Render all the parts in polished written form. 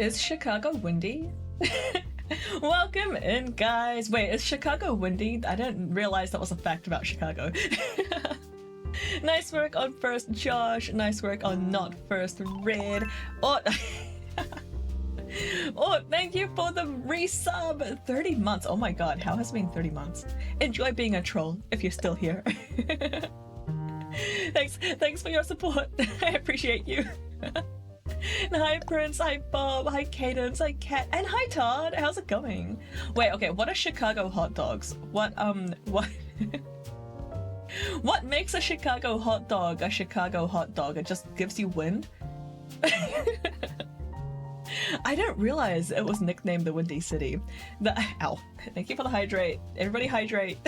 Is Chicago windy? Welcome in, guys. Wait, is Chicago windy? I didn't realize that was a fact about Chicago. Nice work on first, Josh. Nice work on not first, Red. Oh, oh, thank you for the resub. 30 months. Oh my god, how has it been 30 months? Enjoy being a troll if you're still here. Thanks for your support. I appreciate you. Hi Prince, hi Bob, hi Cadence, hi Kat, and hi Todd. How's it going? Wait, okay, what are Chicago hot dogs? What what makes a Chicago hot dog a Chicago hot dog? It just gives you wind? I didn't realize it was nicknamed the Windy City. Ow. Thank you for the hydrate. Everybody hydrate.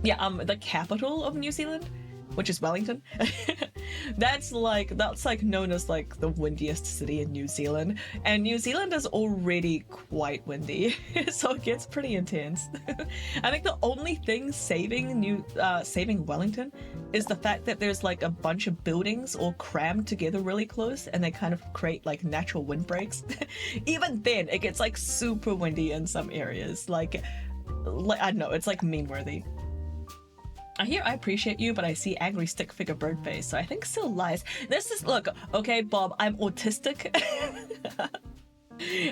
Yeah, the capital of New Zealand, which is Wellington. that's like known as like the windiest city in New Zealand, and New Zealand is already quite windy, so it gets pretty intense. I think the only thing saving Wellington is the fact that there's like a bunch of buildings all crammed together really close, and they kind of create like natural windbreaks. Even then, it gets like super windy in some areas. Like I don't know, it's like meme-worthy. I hear I appreciate you, but I see angry stick figure bird face, so I think still lies. This is, look, okay, Bob, I'm autistic.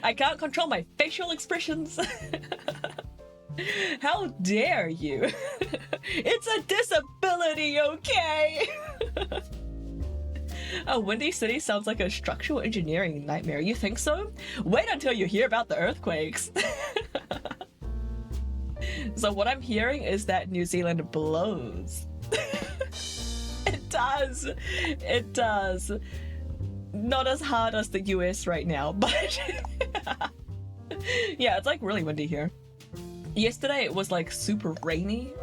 I can't control my facial expressions. How dare you? It's a disability, okay? A windy city sounds like a structural engineering nightmare. You think so? Wait until you hear about the earthquakes. So what I'm hearing is that New Zealand blows. It does. It does. Not as hard as the US right now, but yeah, it's like really windy here. Yesterday it was like super rainy.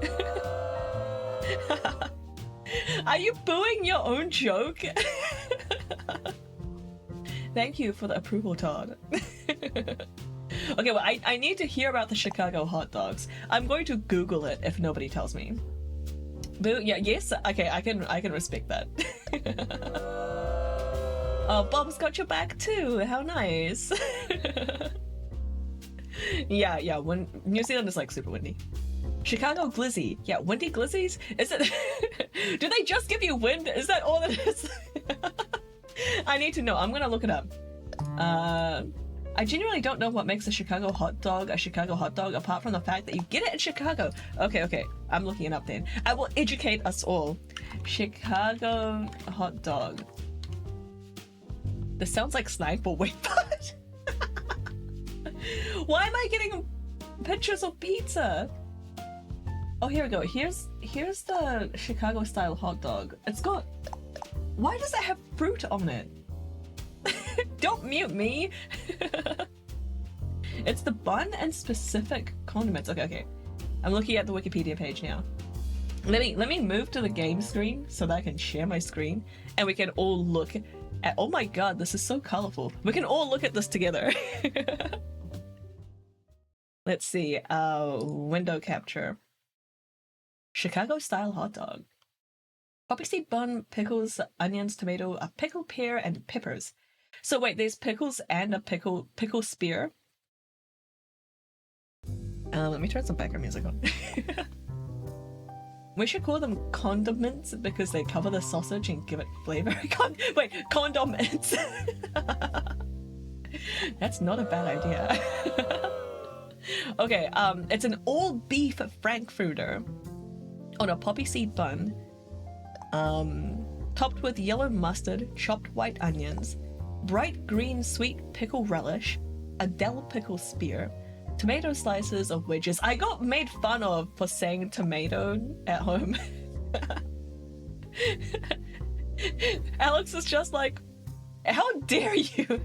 Are you booing your own joke? Thank you for the approval, Todd. Okay, well, I need to hear about the Chicago hot dogs. I'm going to Google it if nobody tells me. Boo, yeah, yes, okay, I can respect that. Oh, Bob's got your back too. How nice. Yeah, when New Zealand is like super windy. Chicago glizzy. Yeah, windy glizzies? Is it? Do they just give you wind? Is that all it is? I need to know. I'm gonna look it up. I genuinely don't know what makes a Chicago hot dog apart from the fact that you get it in Chicago. Okay, I'm looking it up then. I will educate us all. Chicago hot dog. This sounds like Sniper. Wait, what? Why am I getting pictures of pizza? Oh, here we go. Here's the Chicago style hot dog. It's got... Why does it have fruit on it? Don't mute me. It's the bun and specific condiments. Okay. I'm looking at the Wikipedia page now. Let me move to the game screen so that I can share my screen and we can all look at... Oh my god, this is so colorful. We can all look at this together. Let's see. Window capture. Chicago style hot dog. Poppy seed bun, pickles, onions, tomato, a pickled pear, and peppers. So wait, there's pickles and a pickle spear. Let me turn some background music on. We should call them condiments because they cover the sausage and give it flavor. Wait, condiments. That's not a bad idea. Okay, it's an all beef frankfurter on a poppy seed bun, topped with yellow mustard, chopped white onions, bright green sweet pickle relish, a dill pickle spear, tomato slices of wedges. I got made fun of for saying tomato at home. Alex is just like, how dare you?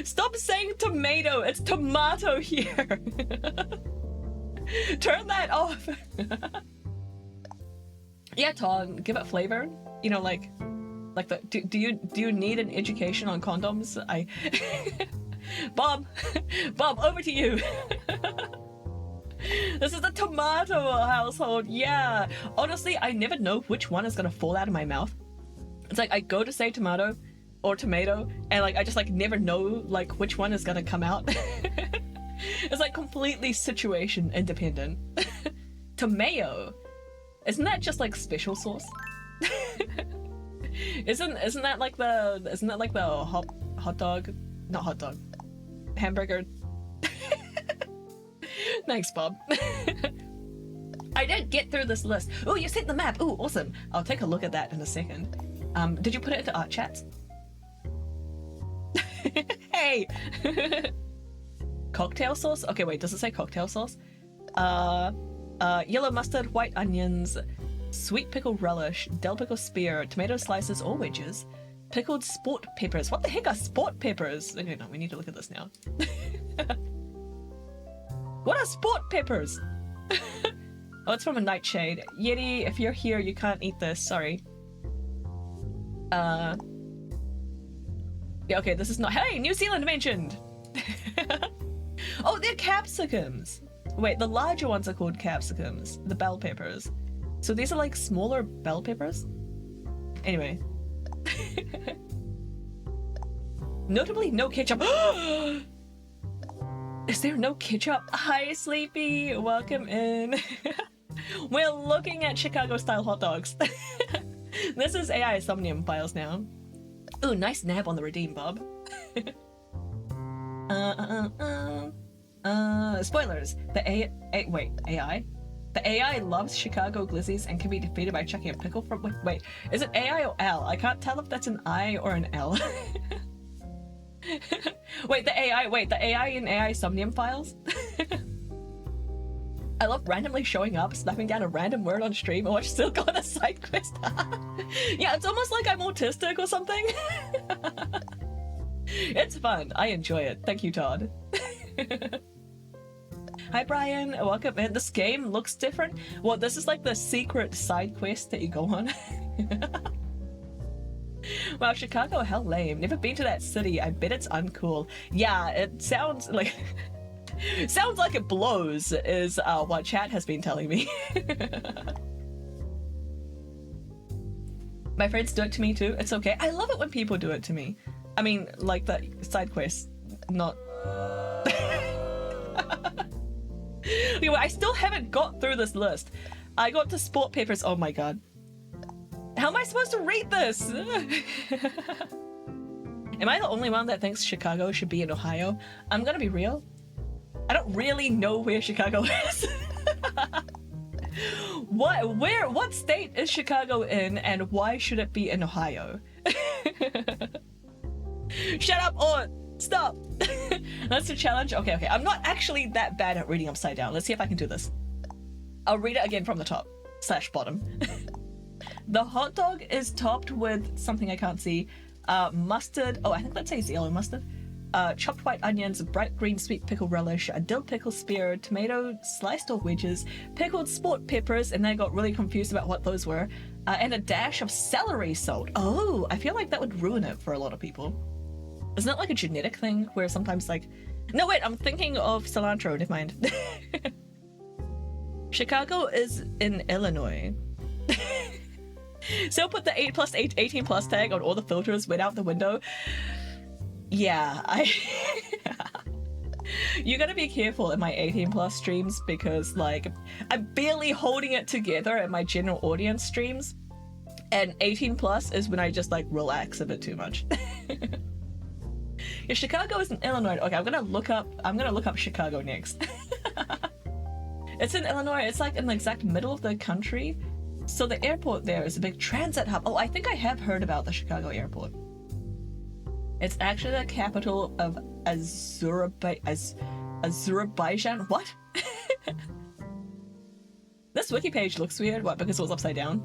Stop saying tomato, it's tomato here. Turn that off. Yeah, Todd, give it flavor. You know, like the do you need an education on condoms? Bob, over to you. This is the tomato household. Yeah, honestly, I never know which one is gonna fall out of my mouth. It's like I go to say tomato or tomato, and like I just like never know like which one is gonna come out. It's like completely situation independent. Tomato, isn't that just like special sauce? isn't that like the hot dog, not hot dog, hamburger? Thanks, Bob. I did get through this list. Oh, you sent the map. Oh, awesome. I'll take a look at that in a second. Did you put it into art chats? Hey! Cocktail sauce? Okay, wait, does it say cocktail sauce? Yellow mustard, white onions, sweet pickle relish, dill pickle spear, tomato slices or wedges, pickled sport peppers. What the heck are sport peppers? Okay, no, we need to look at this now. What are sport peppers? Oh, it's from a nightshade. Yeti, if you're here, you can't eat this. Sorry. Yeah, okay, this is not. Hey, New Zealand mentioned. Oh, they're capsicums. Wait, the larger ones are called capsicums. The bell peppers. So these are like smaller bell peppers. Anyway. Notably, no ketchup. Is there no ketchup? Hi, Sleepy. Welcome in. We're looking at Chicago-style hot dogs. This is AI Somnium files now. Ooh, nice nab on the redeem, Bob. Spoilers. AI? The AI loves Chicago glizzies and can be defeated by chucking a pickle from. Wait, is it AI or L? I can't tell if that's an I or an L. Wait, the AI in AI Somnium files? I love randomly showing up, snapping down a random word on stream, or still got a side quest. Yeah, it's almost like I'm autistic or something. It's fun. I enjoy it. Thank you, Todd. Hi, Brian. Welcome in. This game looks different. Well, this is like the secret side quest that you go on. Wow, Chicago, hell lame. Never been to that city. I bet it's uncool. Yeah, it sounds like... sounds like it blows, is what chat has been telling me. My friends do it to me too. It's okay. I love it when people do it to me. I mean, like the side quest, not... Anyway, I still haven't got through this list. I got to sport peppers. Oh my god. How am I supposed to read this? Am I the only one that thinks Chicago should be in Ohio? I'm gonna be real. I don't really know where Chicago is. What state is Chicago in, and why should it be in Ohio? Shut up, or stop. That's a challenge. Okay. I'm not actually that bad at reading upside down. Let's see if I can do this. I'll read it again from the top / bottom. The hot dog is topped with something I can't see. Mustard. Oh, I think that says yellow mustard. Chopped white onions, bright green sweet pickle relish, a dill pickle spear, tomato sliced or wedges, pickled sport peppers, and then I got really confused about what those were, and a dash of celery salt. Oh, I feel like that would ruin it for a lot of people. Isn't it like a genetic thing where sometimes like... No, wait, I'm thinking of cilantro, never mind. Chicago is in Illinois. So put the 8+8 18+ tag on all the filters, went out the window. Yeah, you gotta be careful in my 18+ streams because like I'm barely holding it together in my general audience streams, and 18+ is when I just like relax a bit too much. Yeah, Chicago is in Illinois. Okay, I'm gonna look up Chicago next. It's in Illinois. It's like in the exact middle of the country. So the airport there is a big transit hub. Oh, I think I have heard about the Chicago airport. It's actually the capital of Azerbaijan. What? This wiki page looks weird. What, because it was upside down?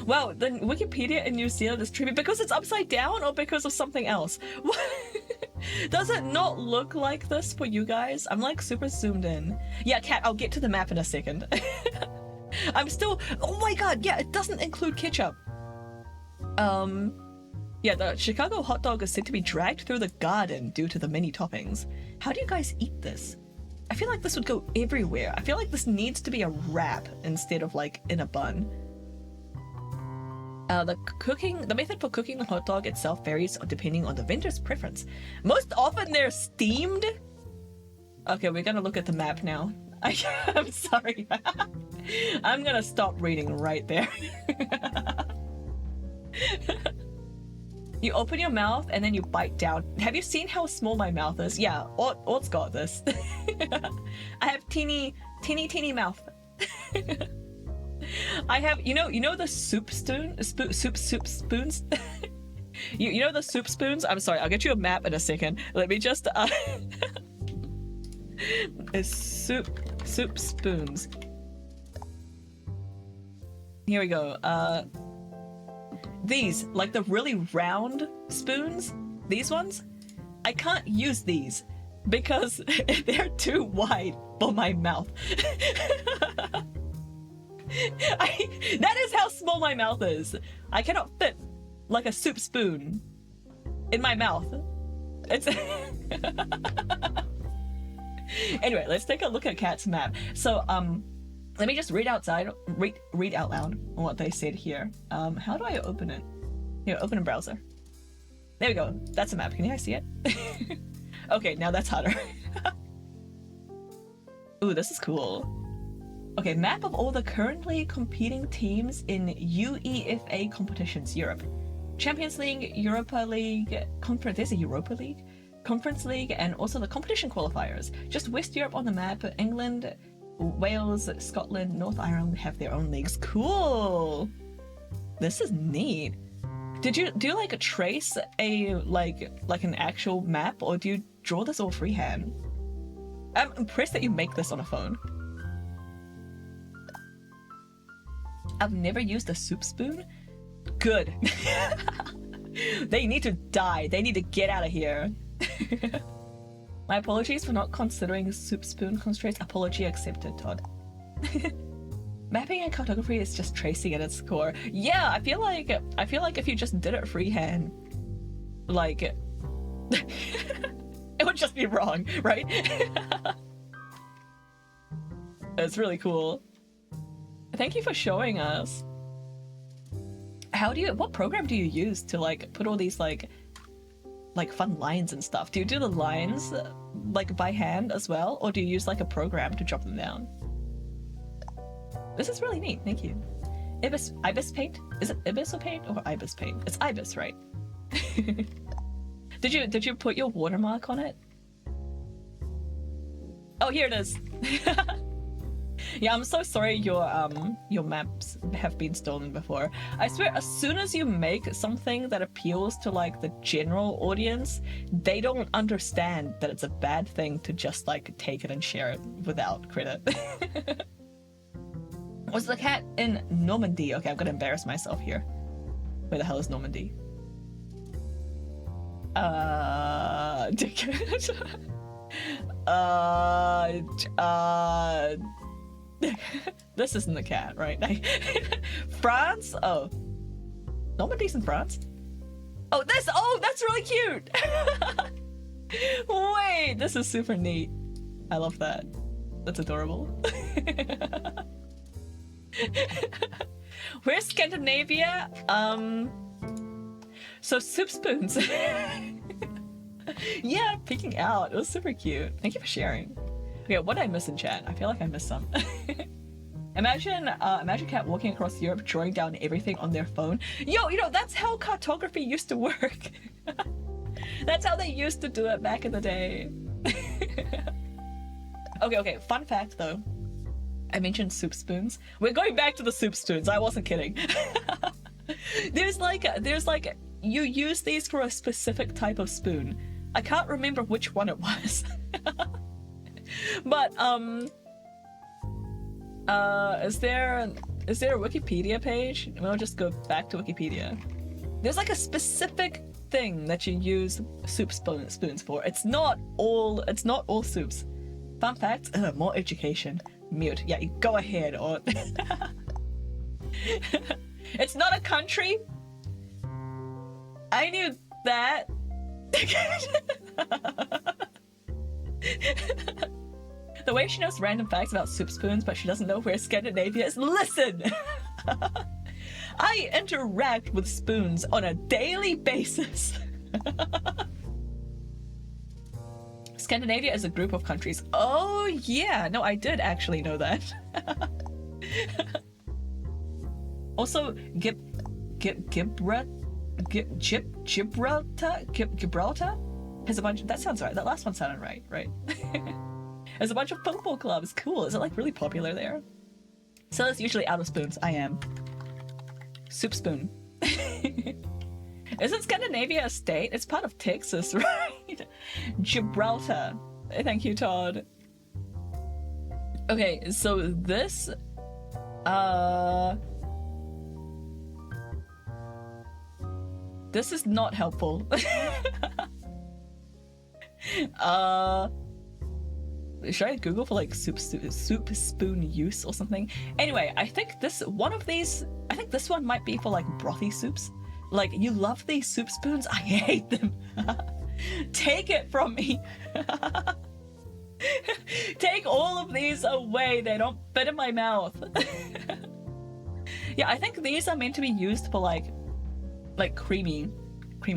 Wow, the Wikipedia in New Zealand is trippy because it's upside down or because of something else? Does it not look like this for you guys? I'm like super zoomed in. Yeah, Kat, I'll get to the map in a second. I'm still... Oh my god, yeah, it doesn't include ketchup. Yeah, the Chicago hot dog is said to be dragged through the garden due to the many toppings. How do you guys eat this? I feel like this would go everywhere. I feel like this needs to be a wrap instead of like in a bun. The method for cooking the hot dog itself varies depending on the vendor's preference. Most often they're steamed. Okay, we're gonna look at the map now. I'm sorry. I'm gonna stop reading right there. You open your mouth and then you bite down. Have you seen how small my mouth is? Yeah, Ort's got this. I have teeny mouth. I have, you know the soup spoons? you know the soup spoons? I'm sorry, I'll get you a map in a second. Let me just soup spoons. Here we go. These, like the really round spoons, these ones, I can't use these because they're too wide for my mouth. That is how small my mouth is. I cannot fit like a soup spoon in my mouth. It's Anyway, let's take a look at Cat's map. So let me just read out loud what they said here. How do I open it? Here, open a browser. There we go. That's a map. Can you guys see it? Okay, now that's harder. Ooh, this is cool. Okay, map of all the currently competing teams in UEFA competitions, Europe. Champions League, Europa League, Conference. There's a Europa League? Conference League, and also the competition qualifiers. Just West Europe on the map. England, Wales, Scotland, North Ireland have their own leagues. Cool. This is neat. Do you like trace a like an actual map, or do you draw this all freehand? I'm impressed that you make this on a phone. I've never used a soup spoon. Good. They need to die. They need to get out of here. My apologies for not considering soup spoon constraints. Apology accepted, Todd. Mapping and cartography is just tracing at its core. Yeah, I feel like if you just did it freehand, like it would just be wrong, right? It's really cool. Thank you for showing us. What program do you use to like put all these like fun lines and stuff? Do you do the lines like by hand as well, or do you use like a program to drop them down? This is really neat. Thank you. Ibis paint? Is it Ibis or paint or Ibis paint? It's Ibis, right? Did you put your watermark on it? Oh, here it is. Yeah, I'm so sorry your maps have been stolen before. I swear, as soon as you make something that appeals to like the general audience, they don't understand that it's a bad thing to just like take it and share it without credit. Was the cat in Normandy? Okay, I'm gonna embarrass myself here. Where the hell is Normandy? This isn't the cat, right? France? Oh. Normandy's in France? Oh, that's really cute! Wait, this is super neat. I love that. That's adorable. Where's Scandinavia? So soup spoons. Yeah, peeking out. It was super cute. Thank you for sharing. Okay, what did I miss in chat? I feel like I missed some. Imagine Cat walking across Europe, drawing down everything on their phone. Yo, that's how cartography used to work. That's how they used to do it back in the day. Okay. Fun fact though. I mentioned soup spoons. We're going back to the soup spoons. I wasn't kidding. There's like you use these for a specific type of spoon. I can't remember which one it was. But is there a Wikipedia page? We'll just go back to Wikipedia. There's like a specific thing that you use soup spoons for. It's not all soups. Fun fact, more education. Mute. Yeah, you go ahead. Or it's not a country. I knew that. The way she knows random facts about soup spoons, but she doesn't know where Scandinavia is. Listen! I interact with spoons on a daily basis. Scandinavia is a group of countries. Oh yeah, no, I did actually know that. Also, Gibraltar has a bunch. That sounds right. That last one sounded right, right? There's a bunch of football clubs. Cool. Is it like really popular there? So it's usually out of spoons. I am. Soup spoon. Isn't Scandinavia a state? It's part of Texas, right? Gibraltar. Thank you, Todd. Okay, so this this is not helpful. Should I Google for like soup spoon use or something? Anyway, I think this one might be for like brothy soups. Like, you love these soup spoons? I hate them. Take it from me. Take all of these away. They don't fit in my mouth. Yeah, I think these are meant to be used for like creamy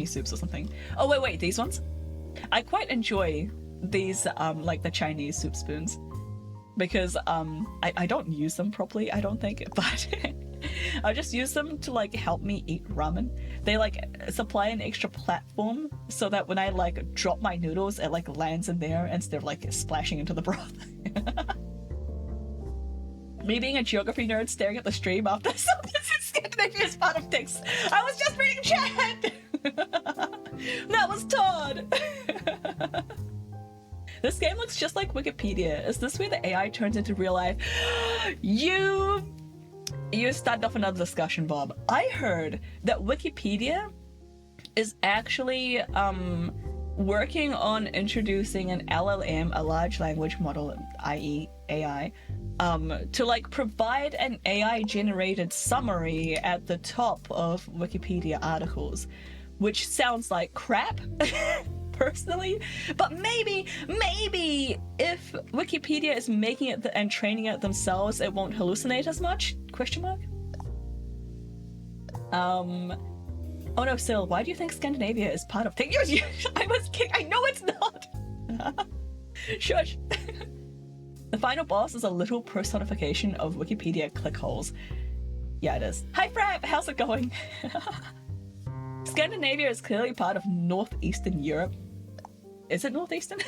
soups or something. Oh wait, these ones? I quite enjoy these like the Chinese soup spoons because I don't use them properly, I don't think, but I just use them to like help me eat ramen. They like supply an extra platform so that when I like drop my noodles, it like lands in there instead of like splashing into the broth. Me being a geography nerd staring at the stream after something in Scandinavia is part of text. I was just reading chat! That was Todd! This game looks just like Wikipedia. Is this where the AI turns into real life? You started off another discussion, Bob. I heard that Wikipedia is actually working on introducing an LLM, a large language model, i.e. AI, to like provide an AI generated summary at the top of Wikipedia articles, which sounds like crap. Personally, but maybe if Wikipedia is making it and training it themselves, it won't hallucinate as much? Question mark. Oh no, Sil, why do you think Scandinavia is part of things? I was kidding. I know it's not. Shush. The final boss is a little personification of Wikipedia clickholes. Yeah, it is. Hi, Frap. How's it going? Scandinavia is clearly part of northeastern Europe. Is it northeastern?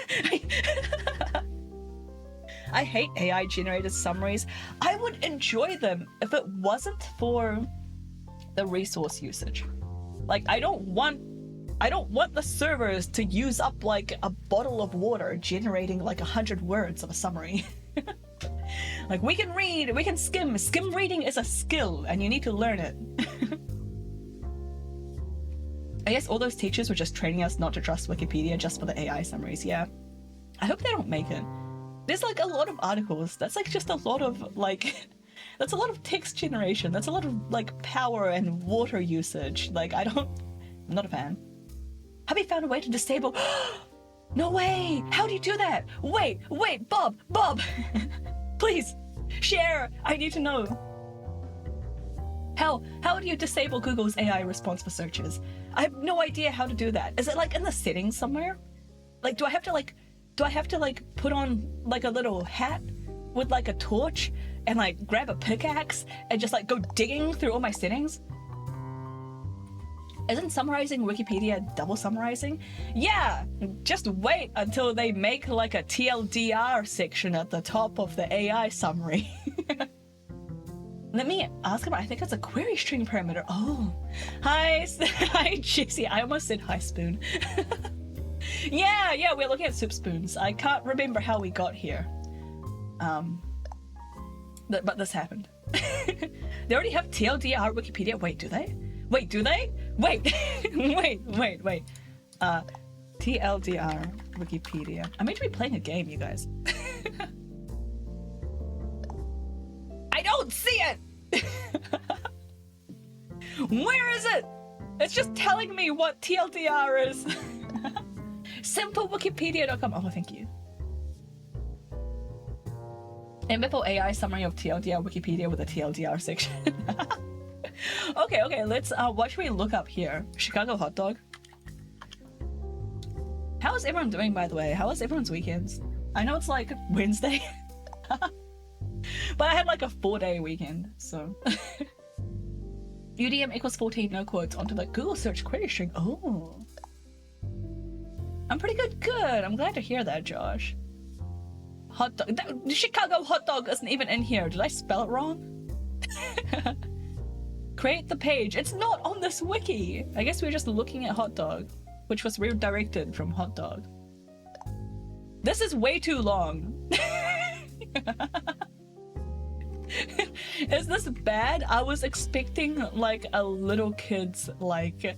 I hate AI generated summaries. I would enjoy them if it wasn't for the resource usage. Like, I don't want the servers to use up like a bottle of water generating like 100 words of a summary. Like, we can read, we can skim. Skim reading is a skill and you need to learn it. I guess all those teachers were just training us not to trust Wikipedia just for the AI summaries, yeah. I hope they don't make it. There's like a lot of articles. That's like just a lot of like... That's a lot of text generation. That's a lot of like power and water usage. Like, I'm not a fan. Have you found a way to disable... No way! How do you do that? Wait, Bob! Please, share! I need to know. How do you disable Google's AI response for searches? I have no idea how to do that. Is it like in the settings somewhere? Like, do I have to put on like a little hat with like a torch and like grab a pickaxe and just like go digging through all my settings? Isn't summarizing Wikipedia double summarizing? Yeah, just wait until they make like a TLDR section at the top of the AI summary. Let me ask him. I think it's a query string parameter. Oh, hi, JC. I almost said hi, spoon. yeah, we're looking at soup spoons. I can't remember how we got here. But this happened. They already have TLDR Wikipedia. Wait, do they? Wait. wait. TLDR Wikipedia. I'm meant to be playing a game, you guys. I don't see it! Where is it? It's just telling me what TLDR is. SimpleWikipedia.com. Oh, thank you. MFO AI summary of TLDR Wikipedia with a TLDR section. Okay, let's what should we look up here? Chicago hot dog. How is everyone doing, by the way? How was everyone's weekends? I know it's like Wednesday. But I had like a 4-day weekend, so UDM equals 14, no quotes, onto the Google search query string. Oh, I'm pretty good. I'm glad to hear that, Josh. Hot dog. The Chicago hot dog isn't even in here. Did I spell it wrong? Create the page. It's not on this wiki. I guess we were just looking at hot dog, which was redirected from hot dog. This is way too long. Is this bad? I was expecting like a little kid's like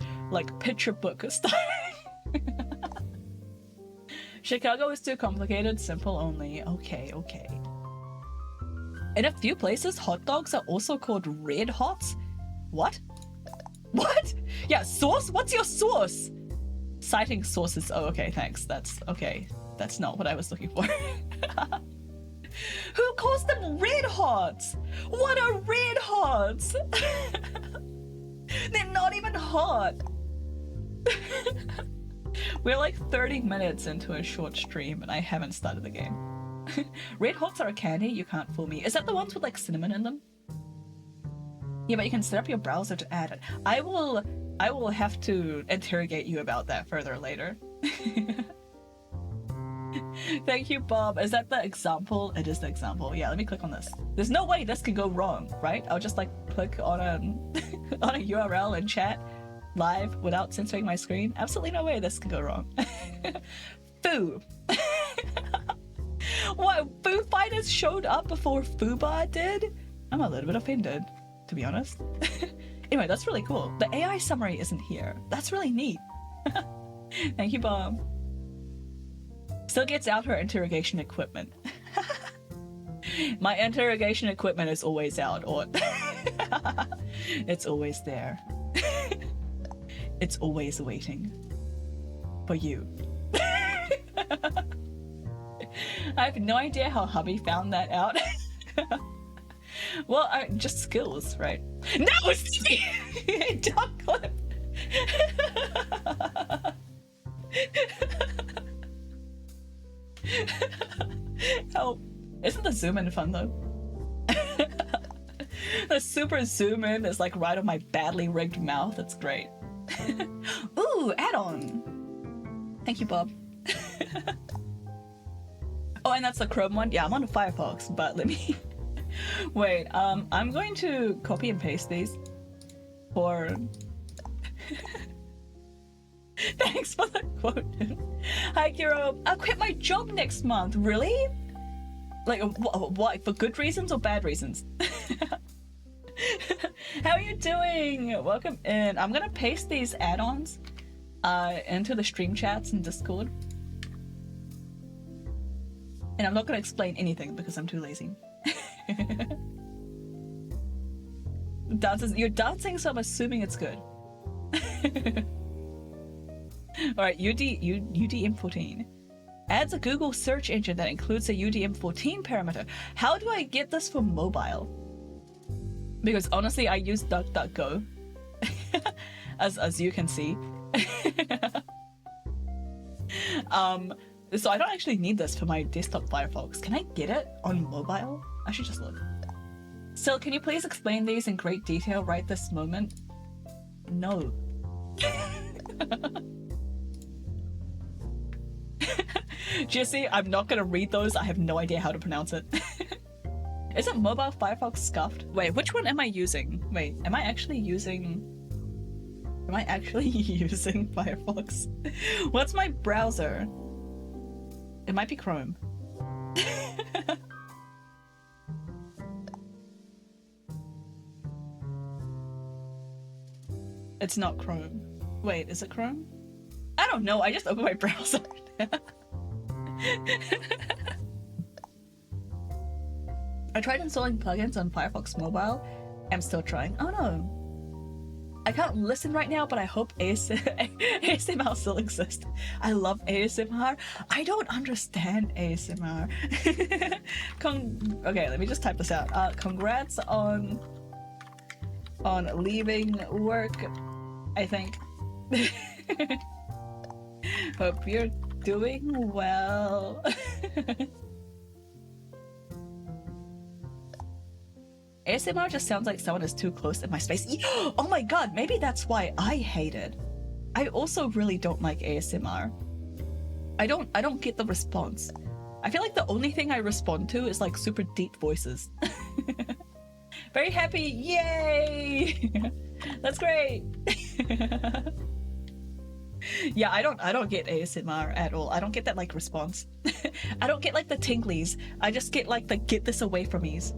picture book style. Chicago is too complicated, simple only. Okay. In a few places, hot dogs are also called red hots. What? Yeah, sauce? What's your sauce? Citing sources. Oh, okay, thanks. That's okay. That's not what I was looking for. Who calls them red hots? What are red hots? They're not even hot. We're like 30 minutes into a short stream and I haven't started the game. Red hots are a candy, you can't fool me. Is that the ones with like cinnamon in them? Yeah, but you can set up your browser to add it. I will have to interrogate you about that further later. Thank you, Bob. Is that the example? It is the example. Yeah, let me click on this. There's no way this can go wrong, right? I'll just like click on a on a URL and chat live without censoring my screen. Absolutely no way this can go wrong. Foo. What? Foo Fighters showed up before Fubar did? I'm a little bit offended, to be honest. Anyway, that's really cool. The AI summary isn't here. That's really neat. Thank you, Bob. Still gets out her interrogation equipment. My interrogation equipment is always out, or it's always there. It's always waiting for you. I have no idea how hubby found that out. Well, just skills, right? No, Stevie! Dog clip! Help. Isn't the zoom in fun though? The super zoom in is like right on my badly rigged mouth. It's great. Ooh, add-on. Thank you, Bob. Oh, and that's the Chrome one? Yeah, I'm on Firefox, but let me... Wait, I'm going to copy and paste these for... Thanks for the quote. Hi, Kiro. I'll quit my job next month. Really? Like, what? For good reasons or bad reasons? How are you doing? Welcome in. I'm gonna paste these add-ons into the stream chats and Discord. And I'm not gonna explain anything because I'm too lazy. You're dancing, so I'm assuming it's good. Alright, UDM14 adds a Google search engine that includes a UDM14 parameter. How do I get this for mobile? Because honestly, I use DuckDuckGo, as you can see. So I don't actually need this for my desktop Firefox. Can I get it on mobile? I should just look. Still, can you please explain these in great detail right this moment? No. Jesse, I'm not gonna read those. I have no idea how to pronounce it. Isn't mobile Firefox scuffed? Wait, which one am I using? Wait, am I actually using Firefox? What's my browser? It might be Chrome. It's not Chrome. Wait, is it Chrome? I don't know, I just opened my browser. I tried installing plugins on Firefox Mobile. I'm still trying. Oh no. I can't listen right now, but I hope ASMR still exists. I love ASMR. I don't understand ASMR. Okay, let me just type this out. Congrats on on leaving work, I think. Hope you're doing well. ASMR just sounds like someone is too close in my space. Oh my god, maybe that's why I hate it. I also really don't like ASMR. I don't get the response. I feel like the only thing I respond to is like super deep voices. Very happy, yay! That's great. Yeah, I don't get ASMR at all. I don't get that like response. I don't get like the tinglies. I just get like the get this away from me's.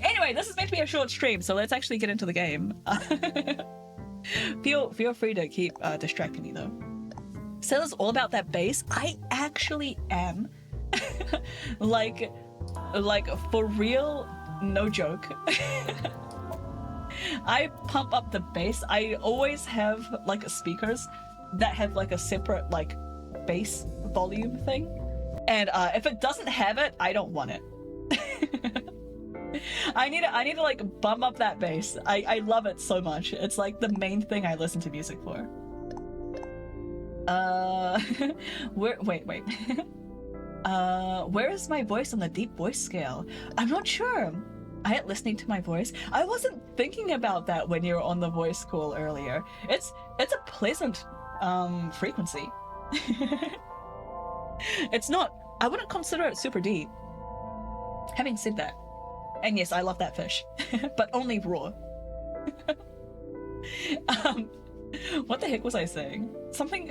Anyway, this is meant to be a short stream, so let's actually get into the game. Feel free to keep distracting me though. Sailor's all about that bass. I actually am. like for real, no joke. I pump up the bass. I always have like speakers that have like a separate like bass volume thing, and if it doesn't have it, I don't want it. I need to like bump up that bass. I love it so much. It's like the main thing I listen to music for. Wait. Where is my voice on the deep voice scale? I'm not sure. I ain't listening to my voice. I wasn't thinking about that when you were on the voice call earlier. It's a pleasant frequency. It's not, I wouldn't consider it super deep. Having said that, and yes, I love that fish, but only raw. What the heck was I saying? Something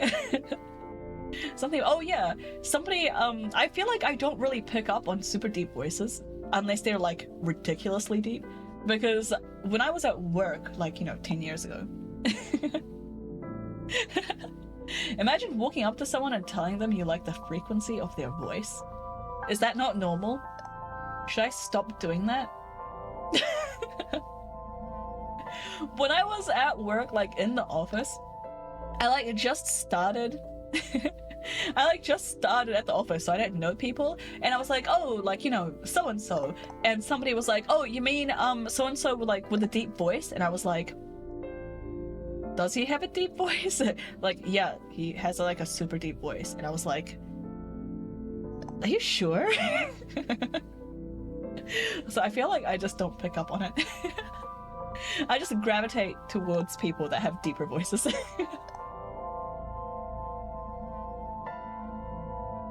oh yeah, somebody I feel like I don't really pick up on super deep voices unless they're like ridiculously deep, because when I was at work, like, you know, 10 years ago, imagine walking up to someone and telling them you like the frequency of their voice. Is that not normal? Should I stop doing that? When I was at work, like in the office, I like just started I like just started at the office, so I didn't know people, and I was like, oh, like, you know, so and so, and somebody was like, oh, you mean so and so like with a deep voice? And I was like, does he have a deep voice? Like, yeah, he has like a super deep voice. And I was like, are you sure? So I feel like I just don't pick up on it. I just gravitate towards people that have deeper voices.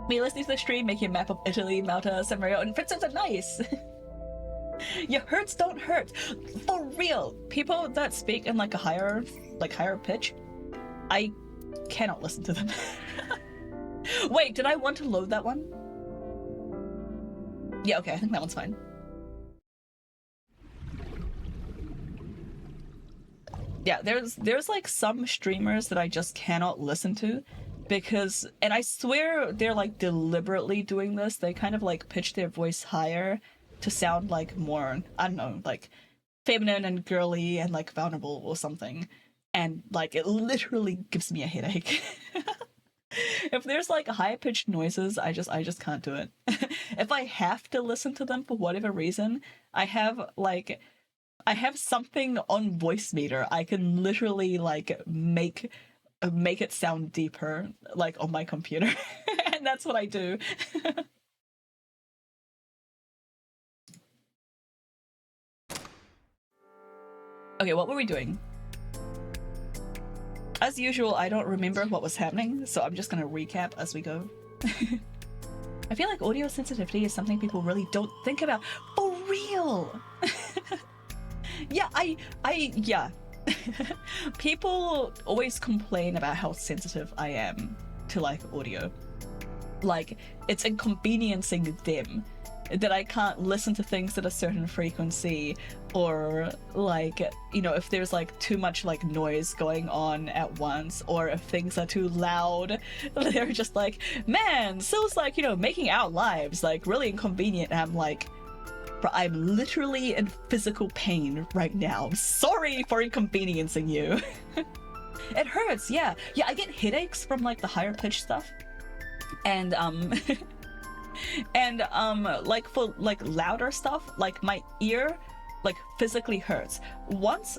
Me listening to the stream, making a map of Italy, Malta, San Marino, and Finland are nice. Your hurts don't hurt. For real. People that speak in like a higher pitch, I cannot listen to them. Wait, did I want to load that one? Yeah, okay, I think that one's fine. Yeah, there's like some streamers that I just cannot listen to because, and I swear they're like deliberately doing this. They kind of like pitch their voice higher to sound like more, I don't know, like feminine and girly and like vulnerable or something. And like it literally gives me a headache. If there's like high-pitched noises, I just can't do it. If I have to listen to them for whatever reason, I have something on voice meter. I can literally like make it sound deeper, like on my computer. And that's what I do. Okay, what were we doing? As usual, I don't remember what was happening, so I'm just gonna recap as we go. I feel like audio sensitivity is something people really don't think about. For real! Yeah, yeah. People always complain about how sensitive I am to like audio. Like, it's inconveniencing them that I can't listen to things at a certain frequency, or like, you know, if there's like too much like noise going on at once, or if things are too loud, they're just like, man, Sill's like, you know, making out lives, like really inconvenient. And I'm like, bro, I'm literally in physical pain right now. I'm sorry for inconveniencing you. It hurts, yeah. Yeah, I get headaches from like the higher pitch stuff. And and like for like louder stuff, like my ear like physically hurts. Once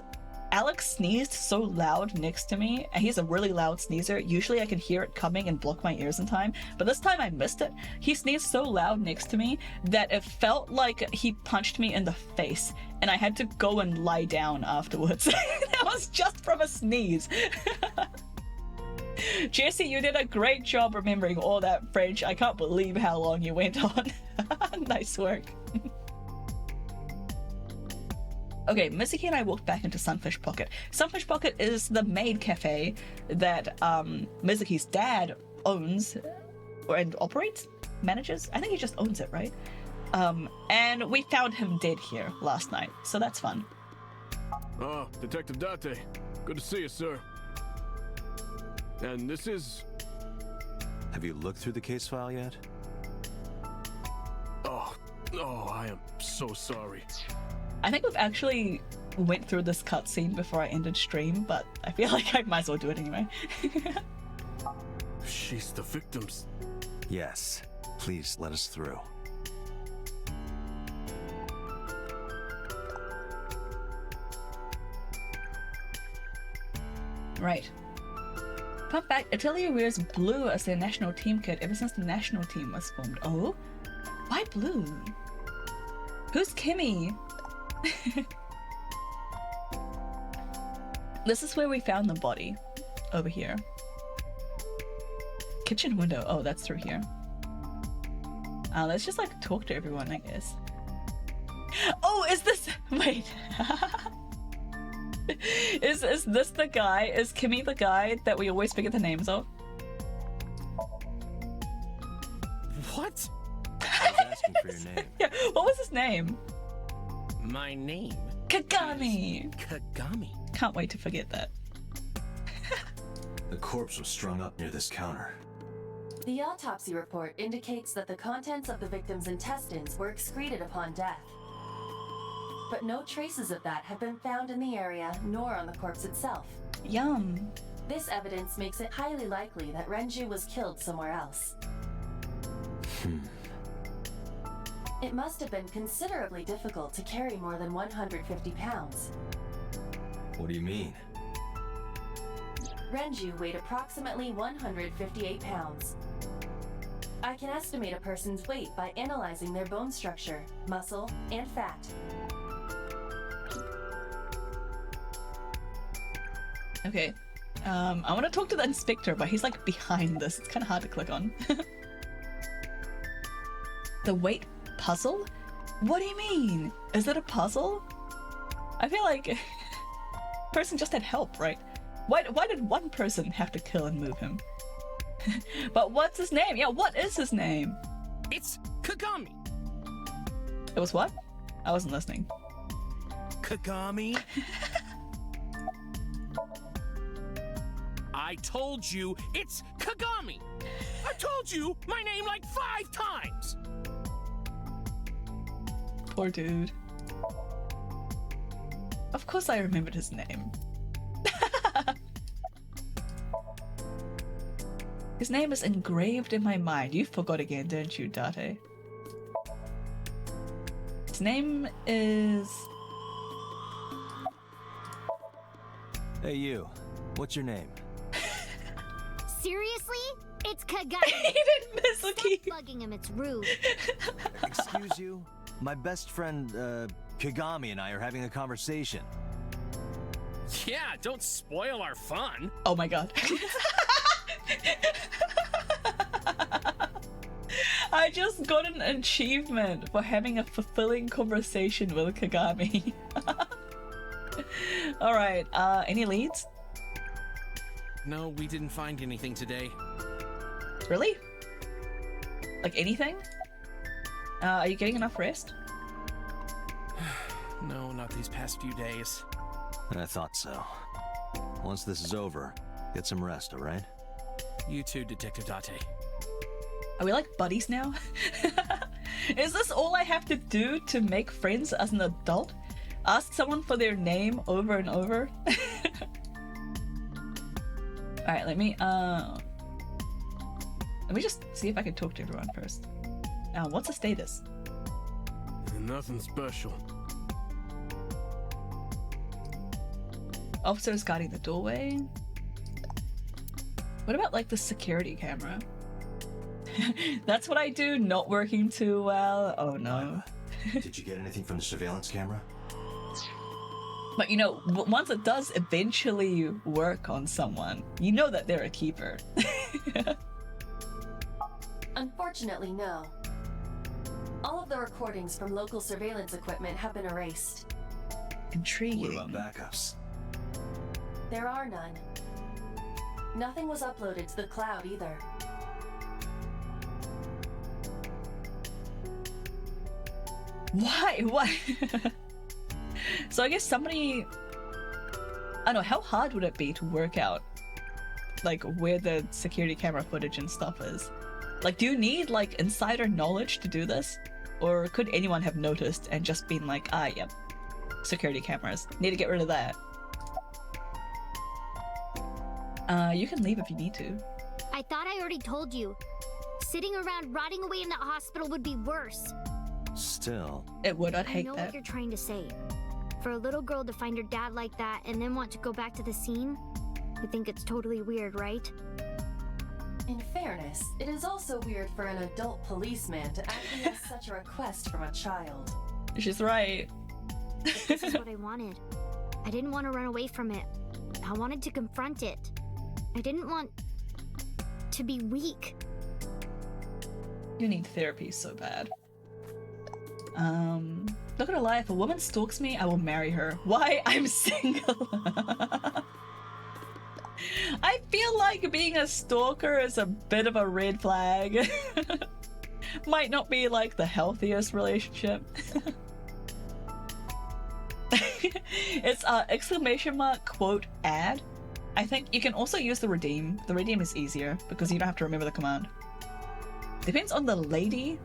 Alex sneezed so loud next to me, and he's a really loud sneezer. Usually I can hear it coming and block my ears in time, but this time I missed it. He sneezed so loud next to me that it felt like he punched me in the face, and I had to go and lie down afterwards. That was just from a sneeze. Jesse, you did a great job remembering all that French. I can't believe how long you went on. Nice work. Okay, Mizuki and I walked back into Sunfish Pocket. Sunfish Pocket is the maid cafe that Mizuki's dad owns and operates, manages. I think he just owns it, right? And we found him dead here last night, so that's fun. Oh, Detective Date. Good to see you, sir. And this is... Have you looked through the case file yet? Oh, I am so sorry. I think we've actually went through this cutscene before I ended stream, but I feel like I might as well do it anyway. She's the victim's... Yes. Please let us through. Right. Fun fact, Atelier wears blue as their national team kit ever since the national team was formed. Oh? Why blue? Who's Kimmy? This is where we found the body. Over here. Kitchen window. Oh, that's through here. Let's just like talk to everyone, I guess. Oh, is this... Wait. Is this the guy? Is Kimmy the guy that we always forget the names of? What? I was asking for your name. Yeah, what was his name? My name Kagami! Kagami. Can't wait to forget that. The corpse was strung up near this counter. The autopsy report indicates that the contents of the victim's intestines were excreted upon death. But no traces of that have been found in the area, nor on the corpse itself. Yum. This evidence makes it highly likely that Renju was killed somewhere else. It must have been considerably difficult to carry more than 150 pounds. What do you mean? Renju weighed approximately 158 pounds. I can estimate a person's weight by analyzing their bone structure, muscle, and fat. Okay. I want to talk to the inspector, but he's like behind this. It's kind of hard to click on. The weight puzzle? What do you mean? Is it a puzzle? I feel like person just had help, right? Why did one person have to kill and move him? But what's his name? Yeah, what is his name? It's Kagami. It was what? I wasn't listening. Kagami. I told you it's Kagami. I told you my name like 5 times. Poor dude. Of course I remembered his name. His name is engraved in my mind. You forgot again, didn't you, Date? His name is... Hey you, what's your name? Seriously? It's Kagami. Even Mizuki. Stop bugging him, it's rude. Excuse you? My best friend, Kagami and I are having a conversation. Yeah, don't spoil our fun. Oh my god. I just got an achievement for having a fulfilling conversation with Kagami. Alright, any leads? No, we didn't find anything today. Really? Like anything? Are you getting enough rest? No, not these past few days. I thought so. Once this is over, get some rest, alright? You too, Detective Date. Are we like buddies now? Is this all I have to do to make friends as an adult? Ask someone for their name over and over? Alright, let me just see if I can talk to everyone first. What's the status? Nothing special. Officers guarding the doorway. What about like the security camera? That's what I do, not working too well. Oh no. Did you get anything from the surveillance camera? But you know, once it does eventually work on someone, you know that they're a keeper. Unfortunately, no. All of the recordings from local surveillance equipment have been erased. Intriguing. What about backups? There are none. Nothing was uploaded to the cloud either. Why? Why? So I guess somebody... I don't know, how hard would it be to work out like where the security camera footage and stuff is? Like, do you need like insider knowledge to do this? Or could anyone have noticed and just been like, ah, yep, security cameras, need to get rid of that? You can leave if you need to. I thought I already told you. Sitting around rotting away in that hospital would be worse. Still. It would, I'd I hate know that. what you're trying to say. For a little girl to find her dad like that and then want to go back to the scene, you think it's totally weird, right? In fairness, it is also weird for an adult policeman to acquiesce such a request from a child. She's right. But this is what I wanted. I didn't want to run away from it. I wanted to confront it. I didn't want to be weak. You need therapy so bad. Not gonna lie, if a woman stalks me, I will marry her. Why? I'm single. I feel like being a stalker is a bit of a red flag. Might not be like the healthiest relationship. It's exclamation mark quote ad. I think you can also use the redeem. The redeem is easier because you don't have to remember the command. Depends on the lady.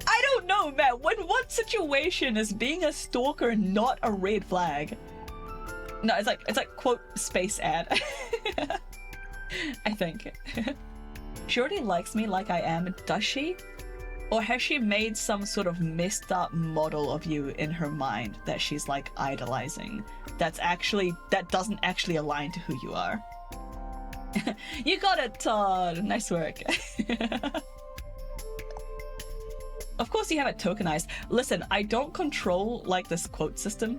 I don't know, man. When what situation is being a stalker not a red flag? No, it's like quote space ad. I think. She already likes me like I am, does she? Or has she made some sort of messed up model of you in her mind that she's like idolizing? That doesn't actually align to who you are. You got it, Todd. Nice work. Of course you have it tokenized. Listen, I don't control like this quote system.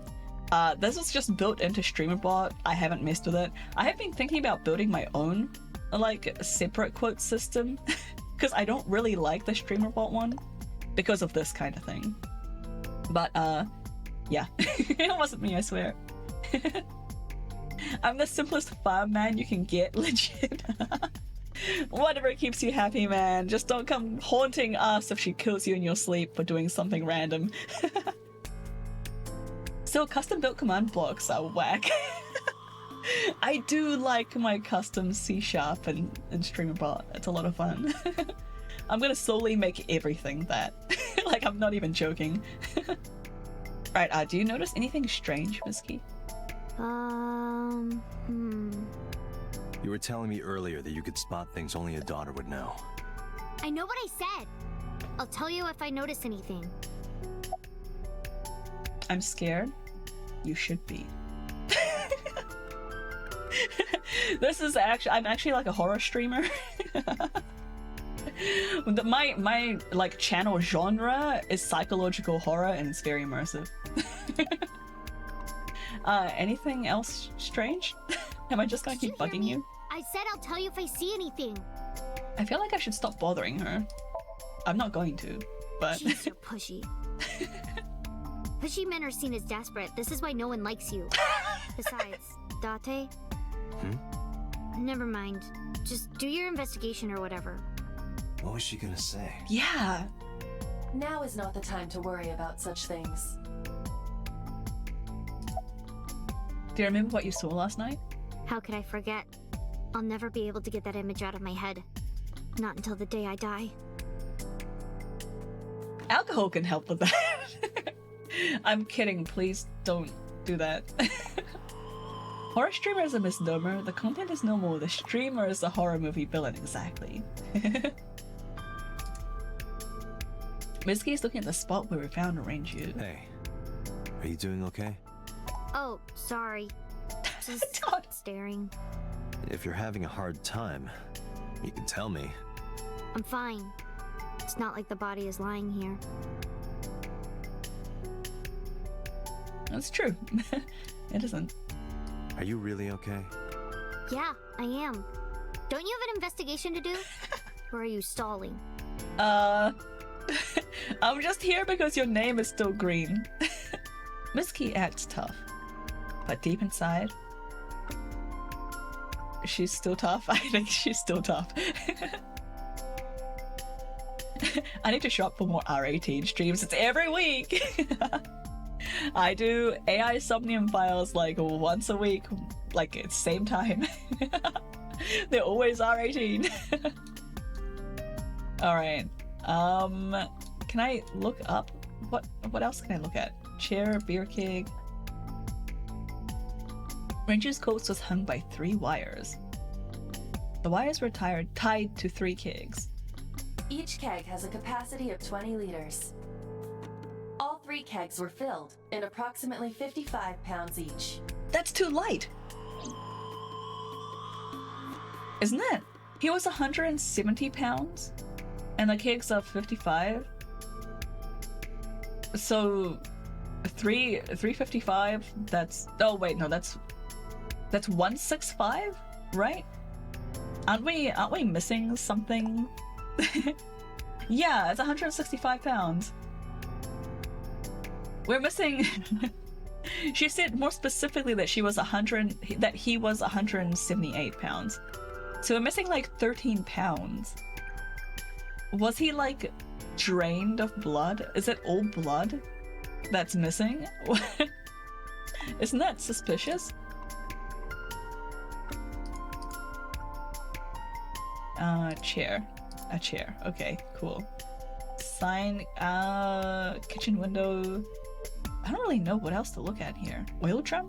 This was just built into StreamerBot. I haven't messed with it. I have been thinking about building my own like separate quote system because I don't really like the StreamerBot one because of this kind of thing. But yeah, it wasn't me, I swear. I'm the simplest farm man you can get, legit. Whatever keeps you happy, man. Just don't come haunting us if she kills you in your sleep for doing something random. Still, custom-built command blocks are whack. I do like my custom C# and StreamerBot. It's a lot of fun. I'm gonna slowly make everything that. Like, I'm not even joking. Right, do you notice anything strange, Miss Key? You were telling me earlier that you could spot things only a daughter would know. I know what I said. I'll tell you if I notice anything. I'm scared. You should be. This is I'm actually like a horror streamer. My like channel genre is psychological horror and it's very immersive. Anything else strange? Am I just gonna keep bugging you? I said I'll tell you if I see anything. I feel like I should stop bothering her. I'm not going to, but... Jeez, you're pushy. Pushy men are seen as desperate. This is why no one likes you. Besides, Date? Never mind. Just do your investigation or whatever. What was she gonna say? Yeah. Now is not the time to worry about such things. Do you remember what you saw last night? How could I forget? I'll never be able to get that image out of my head. Not until the day I die. Alcohol can help with that. I'm kidding, please don't do that. Horror streamer is a misnomer. The content is normal. The streamer is the horror movie villain, exactly. Mizuki is looking at the spot where we found Range U. Hey, are you doing okay? Oh, sorry. Just God. staring. If you're having a hard time, you can tell me. I'm fine. It's not like the body is lying here. That's true. It isn't. Are you really okay? Yeah, I am. Don't you have an investigation to do? Or are you stalling? I'm just here because your name is still green. Miss Key acts tough, but deep inside, she's still tough. I think she's still tough. I need to show up for more R18 streams. It's every week. I do AI Somnium files like once a week, like it's same time. They're always R18. All right. Can I look up what else can I look at? Chair, beer keg. Ranger's coat was hung by 3 wires. The wires were tied to 3 kegs. Each keg has a capacity of 20 liters. All 3 kegs were filled, and approximately 55 pounds each. That's too light. Isn't it? He was 170 pounds, and the kegs are 55. So 355. That's oh wait, no, that's 165, right? Aren't we missing something? Yeah, it's 165 pounds. We're missing. She said more specifically that he was 178 pounds. So we're missing like 13 pounds. Was he like drained of blood? Is it all blood that's missing? Isn't that suspicious? Chair. A chair. Okay, cool. Sign, kitchen window. I don't really know what else to look at here. Oil drum?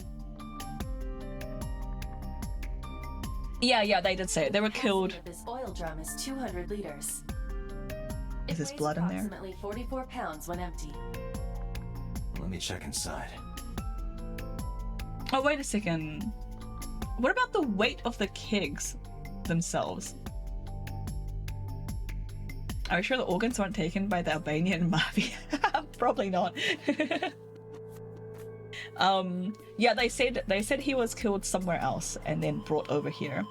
Yeah, they did say it. They were killed. This oil drum is 200 liters. Is this blood in there? Approximately 44 pounds when empty. Let me check inside. Oh, wait a second. What about the weight of the kegs themselves? Are you sure the organs weren't taken by the Albanian mafia? Probably not. Yeah, they said he was killed somewhere else and then brought over here.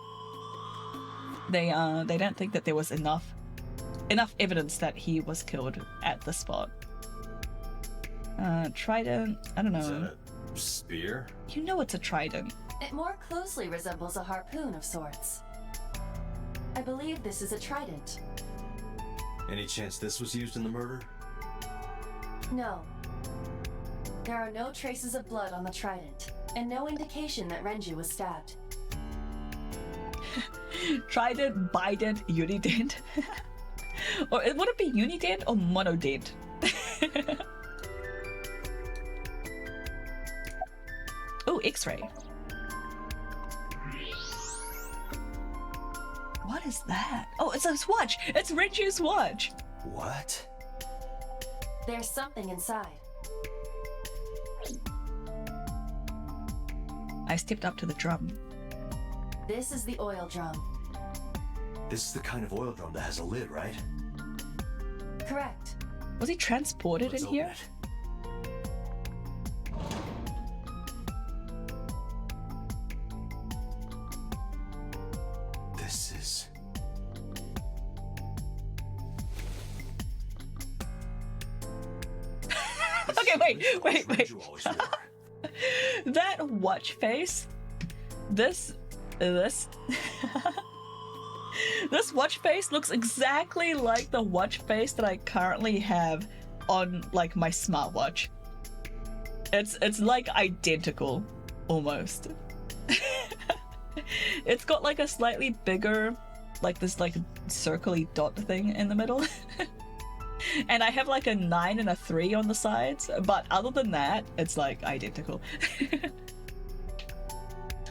They don't think that there was enough evidence that he was killed at the spot. Trident, I don't know. Is that a spear? You know it's a trident. It more closely resembles a harpoon of sorts. I believe this is a trident. Any chance this was used in the murder? No. There are no traces of blood on the trident, and no indication that Renju was stabbed. Trident, bident, unident. Or would it be unident or monodent? Oh, X-ray. What is that? Oh, it's his watch. It's Renju's watch. What? There's something inside. I stepped up to the drum. This is the oil drum. This is the kind of oil drum that has a lid, right? Correct. Was he transported Let's in open here? it. This is... Okay, wait. Renju always wore. That watch face. This this watch face looks exactly like the watch face that I currently have on like my smartwatch. It's like identical almost. It's got like a slightly bigger, like this like circly dot thing in the middle. And I have like a 9 and a 3 on the sides, but other than that, it's like identical.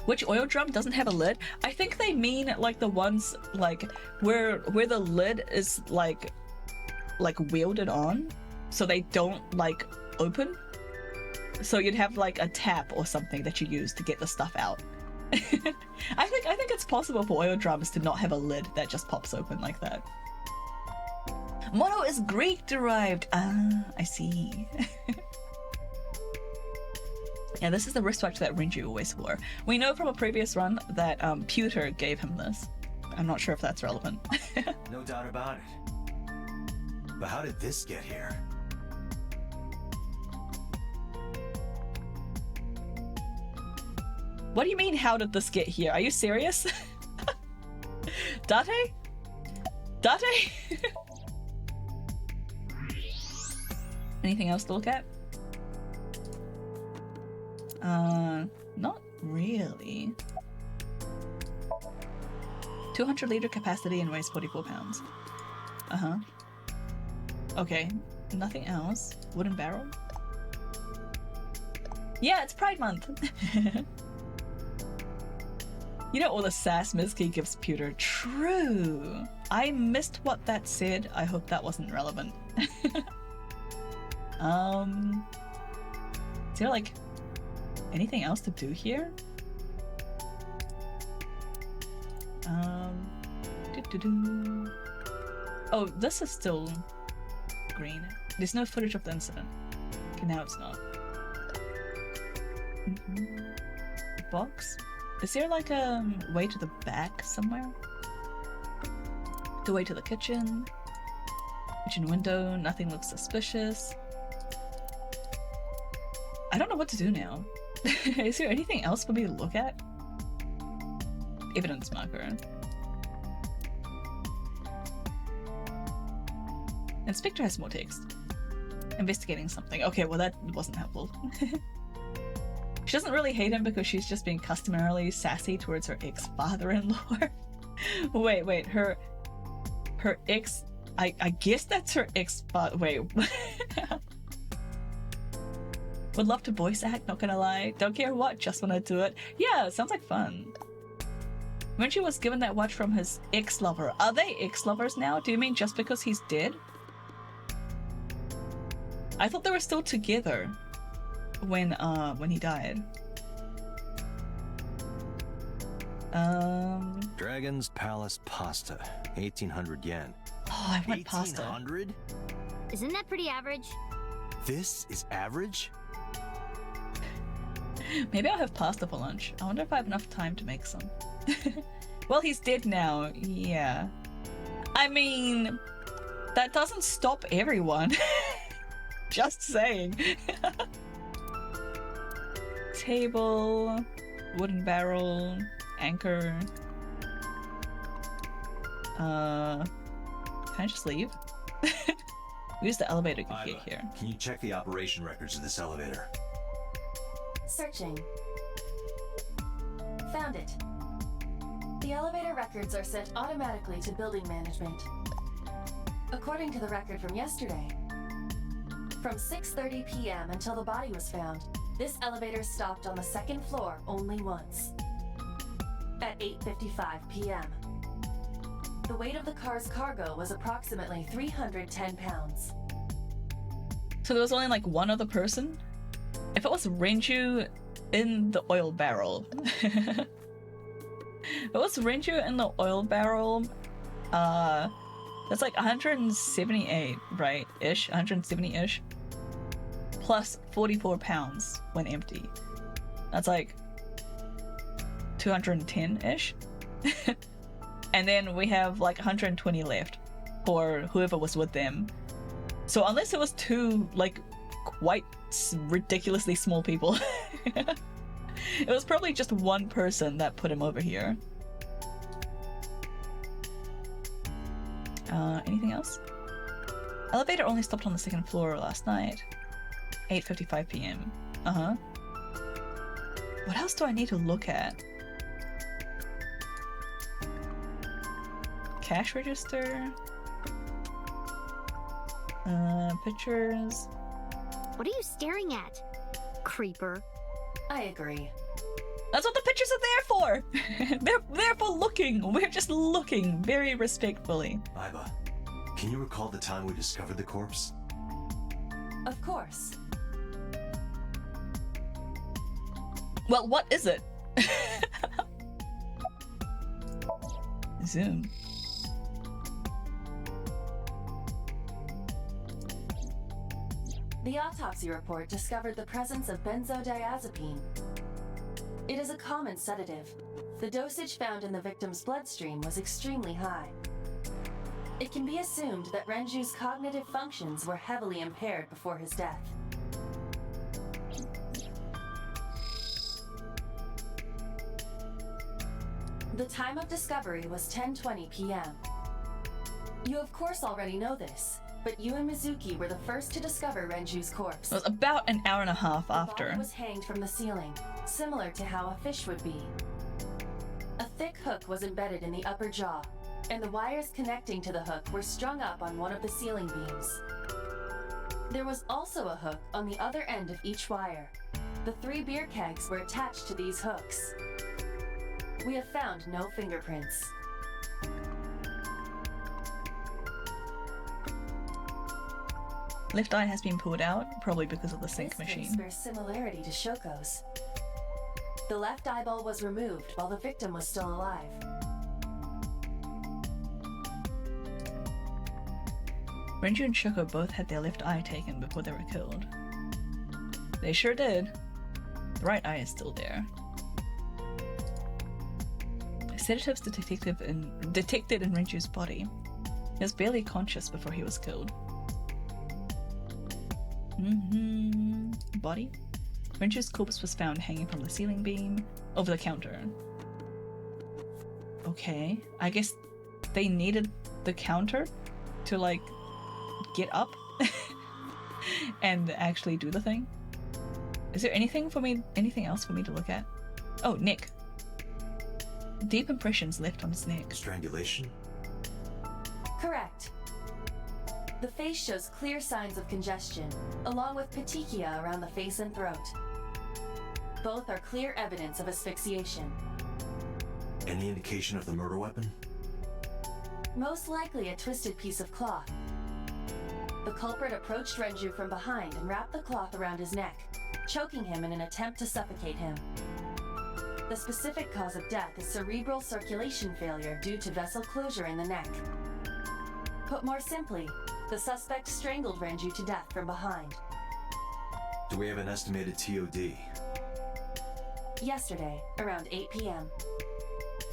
Which oil drum doesn't have a lid? I think they mean like the ones like where the lid is like welded on, so they don't like open. So you'd have like a tap or something that you use to get the stuff out. I think it's possible for oil drums to not have a lid that just pops open like that. Mono is Greek derived. Ah, I see. Yeah, this is the wristwatch that Renju always wore. We know from a previous run that Pewter gave him this. I'm not sure if that's relevant. No doubt about it. But how did this get here? What do you mean, how did this get here? Are you serious? Date? Date? Anything else to look at? Not really. 200 liter capacity and weighs 44 pounds. Uh-huh. Okay, nothing else. Wooden barrel? Yeah, it's Pride Month! You know all the sass Mizuki gives Pewter. True! I missed what that said. I hope that wasn't relevant. Is there like anything else to do here? Oh, this is still green. There's no footage of the incident. Okay, now it's not. Box? Is there like a way to the back somewhere? The way to the kitchen? Kitchen window, nothing looks suspicious. I don't know what to do now. Is there anything else for me to look at? Evidence marker. Inspector has more text. Investigating something. Okay, well that wasn't helpful. She doesn't really hate him because she's just being customarily sassy towards her ex-father-in-law. wait, her ex... I guess that's her ex-father... Wait. Would love to voice act, not gonna lie. Don't care what, just wanna do it. Yeah, sounds like fun. When she was given that watch from his ex-lover, are they ex-lovers now? Do you mean just because he's dead? I thought they were still together when he died. Dragon's Palace pasta, 1800 yen. Oh, I want pasta. 1800? Isn't that pretty average? This is average? Maybe I'll have pasta for lunch. I wonder if I have enough time to make some. Well, he's dead now. Yeah. I mean, that doesn't stop everyone. Just saying. Table, wooden barrel, anchor. Can I just leave? Use the elevator to get here. Can you check the operation records of this elevator? Searching. Found it. The elevator records are sent automatically to building management. According to the record from yesterday, from 6:30 p.m. until the body was found, this elevator stopped on the second floor only once. At 8:55 p.m. The weight of the car's cargo was approximately 310 pounds. So there was only like one other person? If it was Renju in the oil barrel. If it was Renju in the oil barrel, that's like 178, right? Ish, 170-ish. Plus 44 pounds when empty. That's like 210-ish. And then we have like 120 left for whoever was with them. So unless it was two like quite ridiculously small people, it was probably just one person that put him over here. Anything else? Elevator only stopped on the second floor last night. 8:55 p.m. Uh-huh. What else do I need to look at? Cash register? Pictures? What are you staring at, creeper? I agree. That's what the pictures are there for! They're there for looking! We're just looking very respectfully. Aiba, can you recall the time we discovered the corpse? Of course. Well, what is it? Zoom. The autopsy report discovered the presence of benzodiazepine. It is a common sedative. The dosage found in the victim's bloodstream was extremely high. It can be assumed that Renju's cognitive functions were heavily impaired before his death. The time of discovery was 10:20 p.m. You of course already know this, but you and Mizuki were the first to discover Renju's corpse. It was about an hour and a half The after. body was hanged from the ceiling, similar to how a fish would be. A thick hook was embedded in the upper jaw, and the wires connecting to the hook were strung up on one of the ceiling beams. There was also a hook on the other end of each wire. The 3 beer kegs were attached to these hooks. We have found no fingerprints. Left eye has been pulled out, probably because of the sync This machine. case bears similarity to Shoko's. The left eyeball was removed while the victim was still alive. Renju and Shoko both had their left eye taken before they were killed. They sure did. The right eye is still there. Sedatives detected in Renju's body. He was barely conscious before he was killed. Body? Renju's corpse was found hanging from the ceiling beam over the counter. Okay, I guess they needed the counter to like get up and actually do the thing. Is there anything else for me to look at? Oh, Nick. Deep impressions left on his neck. Strangulation? Correct. The face shows clear signs of congestion, along with petechia around the face and throat. Both are clear evidence of asphyxiation. Any indication of the murder weapon? Most likely a twisted piece of cloth. The culprit approached Renju from behind and wrapped the cloth around his neck, choking him in an attempt to suffocate him. The specific cause of death is cerebral circulation failure due to vessel closure in the neck. Put more simply, the suspect strangled Renju to death from behind. Do we have an estimated TOD? Yesterday, around 8 p.m.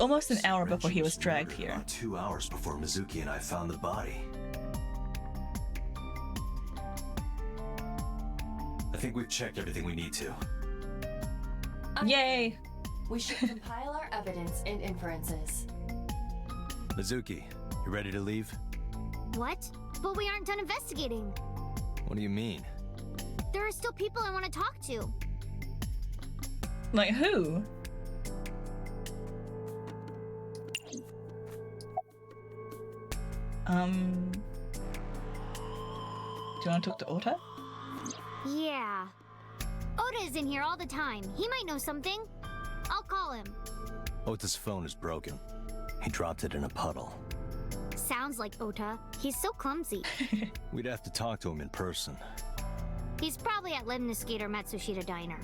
Almost an hour before he was Renju dragged murdered here. About 2 hours before Mizuki and I found the body. I think we've checked everything we need to. Yay! We should compile our evidence and inferences. Mizuki, you ready to leave? What? But we aren't done investigating. What do you mean? There are still people I want to talk to. Like who? Do you want to talk to Ota? Yeah. Oda is in here all the time. He might know something. I'll call him. Ota's phone is broken. He dropped it in a puddle. Sounds like Ota. He's so clumsy. We'd have to talk to him in person. He's probably at Lemniscate or Matsushita Diner.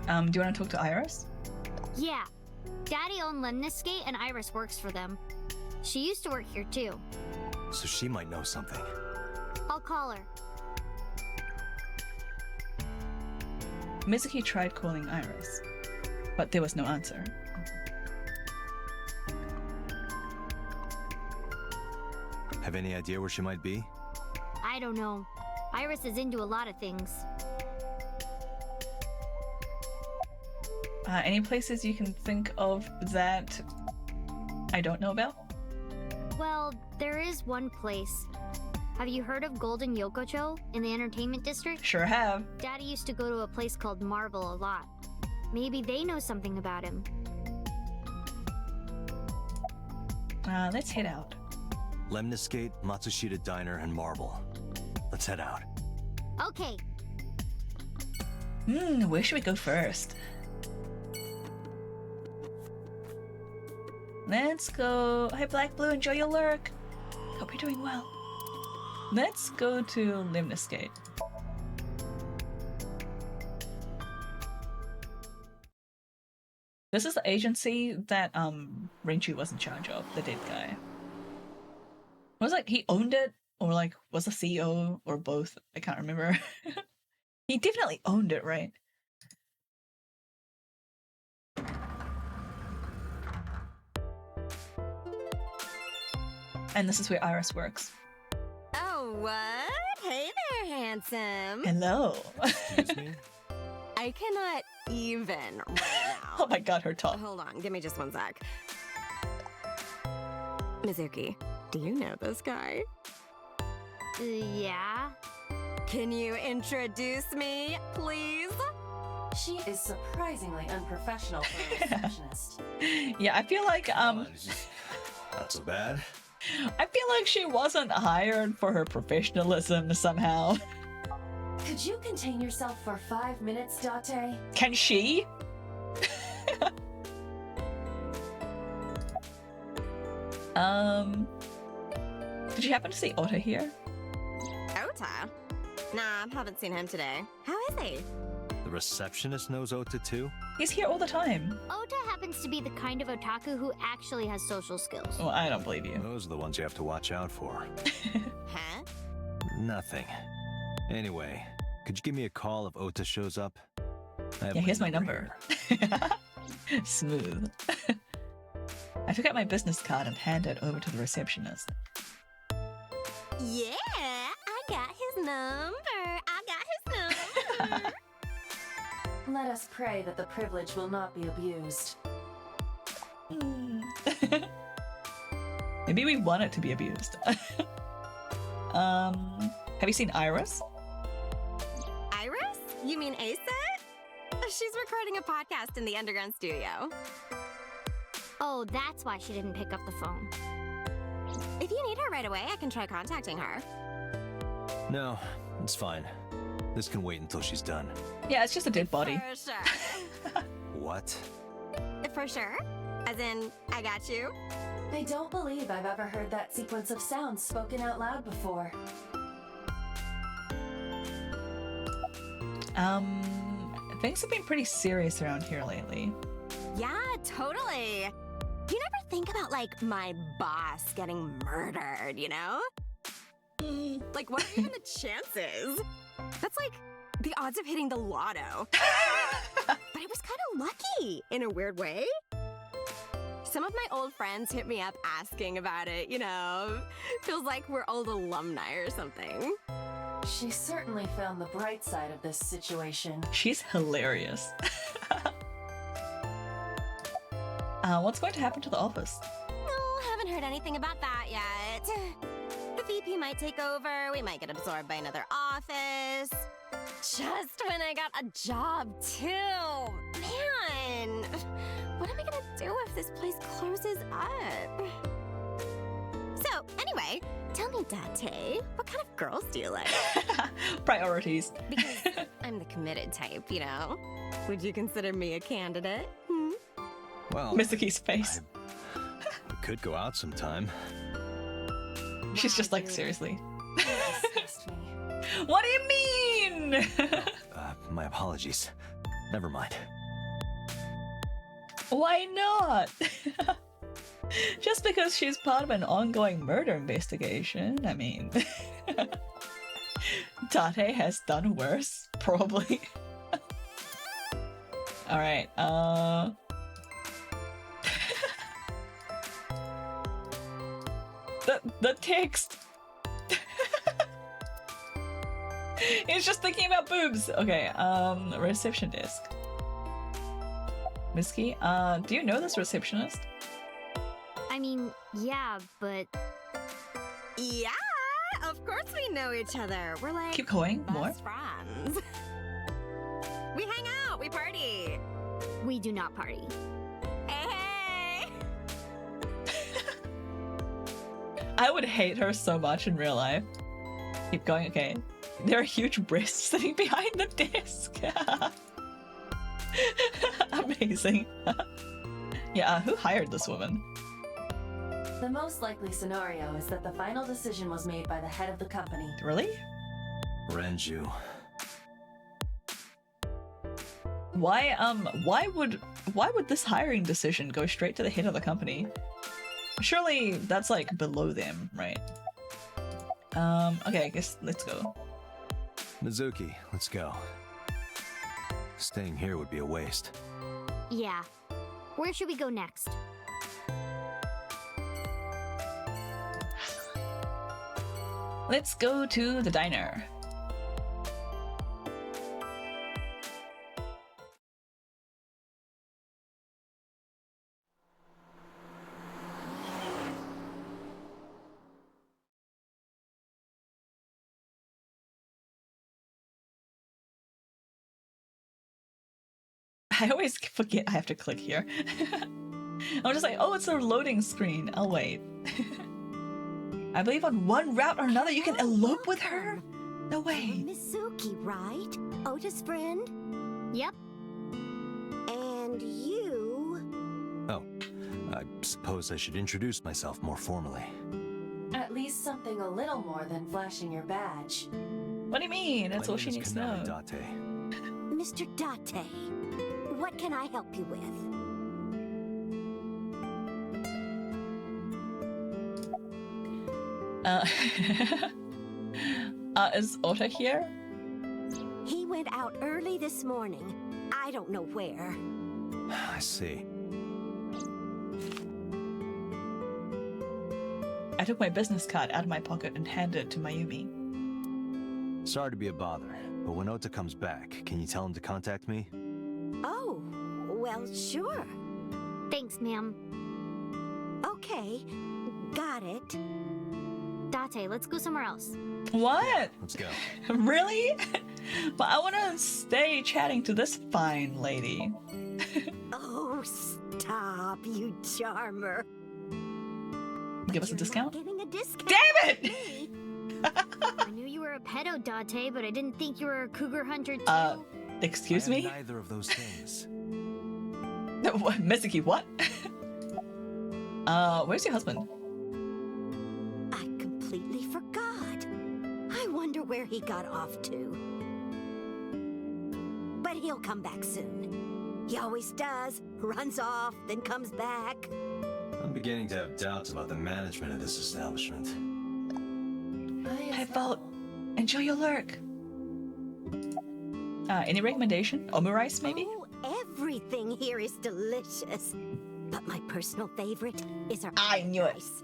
Do you want to talk to Iris? Yeah. Daddy owned Lemniscate and Iris works for them. She used to work here too. So she might know something. I'll call her. Mizuki tried calling Iris, but there was no answer. Have any idea where she might be? I don't know. Iris is into a lot of things. Any places you can think of that I don't know about? Well, there is one place. Have you heard of Golden Yokocho in the entertainment district? Sure have. Daddy used to go to a place called Marble a lot. Maybe they know something about him. Let's head out. Lemniscate, Matsushita Diner, and Marble. Let's head out. Okay. Where should we go first? Let's go. Hi, Black Blue. Enjoy your lurk. Hope you're doing well. Let's go to Lemniscate. This is the agency that Renju was in charge of, the dead guy. Was like he owned it or like was a CEO or both? I can't remember. He definitely owned it, right? And this is where Iris works. Oh, what? Hey there, handsome. Hello. Excuse me? I cannot even right now. Oh my god, her top. Hold on, give me just one sec. Mizuki, do you know this guy? Yeah. Can you introduce me, please? She is surprisingly unprofessional for a receptionist. Yeah, I feel like It's just not so bad. I feel like she wasn't hired for her professionalism somehow. Could you contain yourself for 5 minutes, Date? Can she? Did you happen to see Otta here? Ota? Nah, haven't seen him today. How is he? The receptionist knows Ota too? He's here all the time. Ota happens to be the kind of otaku who actually has social skills. Well, I don't believe you. Those are the ones you have to watch out for. Huh? Nothing. Anyway, could you give me a call if Ota shows up? I have Yeah, here's my number. here. Smooth. I took out my business card and handed it over to the receptionist. Yeah, I got his number. I got his number. Let us pray that the privilege will not be abused. Maybe we want it to be abused. Have you seen Iris? Iris? You mean Asa? She's recording a podcast in the underground studio. Oh, that's why she didn't pick up the phone. If you need her right away, I can try contacting her. No, it's fine. This can wait until she's done. Yeah, it's just a dead body. For sure. What? For sure? As in, I got you? I don't believe I've ever heard that sequence of sounds spoken out loud before. Things have been pretty serious around here lately. Yeah, totally. You never think about, like, my boss getting murdered, you know? Like, what are even the chances? That's like the odds of hitting the lotto. But it was kind of lucky, in a weird way. Some of my old friends hit me up asking about it, you know? Feels like we're old alumni or something. She certainly found the bright side of this situation. She's hilarious. What's going to happen to the office? Oh, haven't heard anything about that yet. The VP might take over, we might get absorbed by another office. Just when I got a job, too. Man, what am I gonna do if this place closes up? So, anyway, tell me, Date, what kind of girls do you like? Priorities. Because I'm the committed type, you know? Would you consider me a candidate? Well, Mizuki's face. we could go out sometime. She's just like, seriously. You disgust me. What do you mean? My apologies. Never mind. Why not? Just because she's part of an ongoing murder investigation, I mean... Date has done worse, probably. Alright, The text! He's just thinking about boobs! Okay, reception desk. Mizuki, do you know this receptionist? I mean, yeah, but Yeah, of course we know each other. We're like Keep going, best more. friends. We hang out, we party. we do not party. Hey, hey. I would hate her so much in real life. Keep going, okay. There are huge breasts sitting behind the desk. Amazing. Yeah, who hired this woman? The most likely scenario is that the final decision was made by the head of the company. Really? Renju. why would this hiring decision go straight to the head of the company? Surely that's like below them, right? Okay, I guess let's go. Mizuki, let's go. Staying here would be a waste. Yeah. Where should we go next? Let's go to the diner. I always forget I have to click here. I'm just like, oh, it's a loading screen. I'll wait. I believe on one route or another you can elope with her? No way. Mizuki, right? Ota's friend? Yep. And you... Oh, I suppose I should introduce myself more formally. At least something a little more than flashing your badge. What do you mean? That's My all name she is needs to Kaname know. Date. Mr. Date, what can I help you with? Is Ota here? He went out early this morning. I don't know where. I see. I took my business card out of my pocket and handed it to Mayumi. Sorry to be a bother, but when Ota comes back, can you tell him to contact me? Oh, well, sure. Thanks, ma'am. Okay, got it. Date, let's go somewhere else. What? Let's go. Really? But I want to stay chatting to this fine lady. Oh, stop, you charmer. Give us a You're not discount? getting a discount. Damn it! with me. I knew you were a pedo, Date, but I didn't think you were a cougar hunter too. Excuse I am me? neither of those things. What? Mizuki, what? Where's your husband? I completely forgot. I wonder where he got off to. But he'll come back soon. He always does. Runs off, then comes back. I'm beginning to have doubts about the management of this establishment. Hey, Bolt. Enjoy your lurk. Any recommendation? Omurice, maybe? Oh, everything here is delicious. But my personal favorite is our I knew it. rice.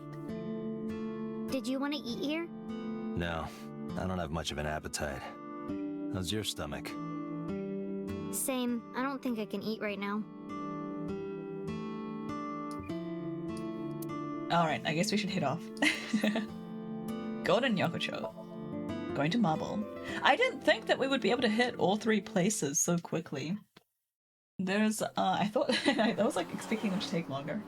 Did you want to eat here? No, I don't have much of an appetite. How's your stomach? Same. I don't think I can eat right now. Alright, I guess we should head off. Golden Yokocho. Going to Marble. I didn't think that we would be able to hit all three places so quickly. There's, I thought, I was like expecting them to take longer.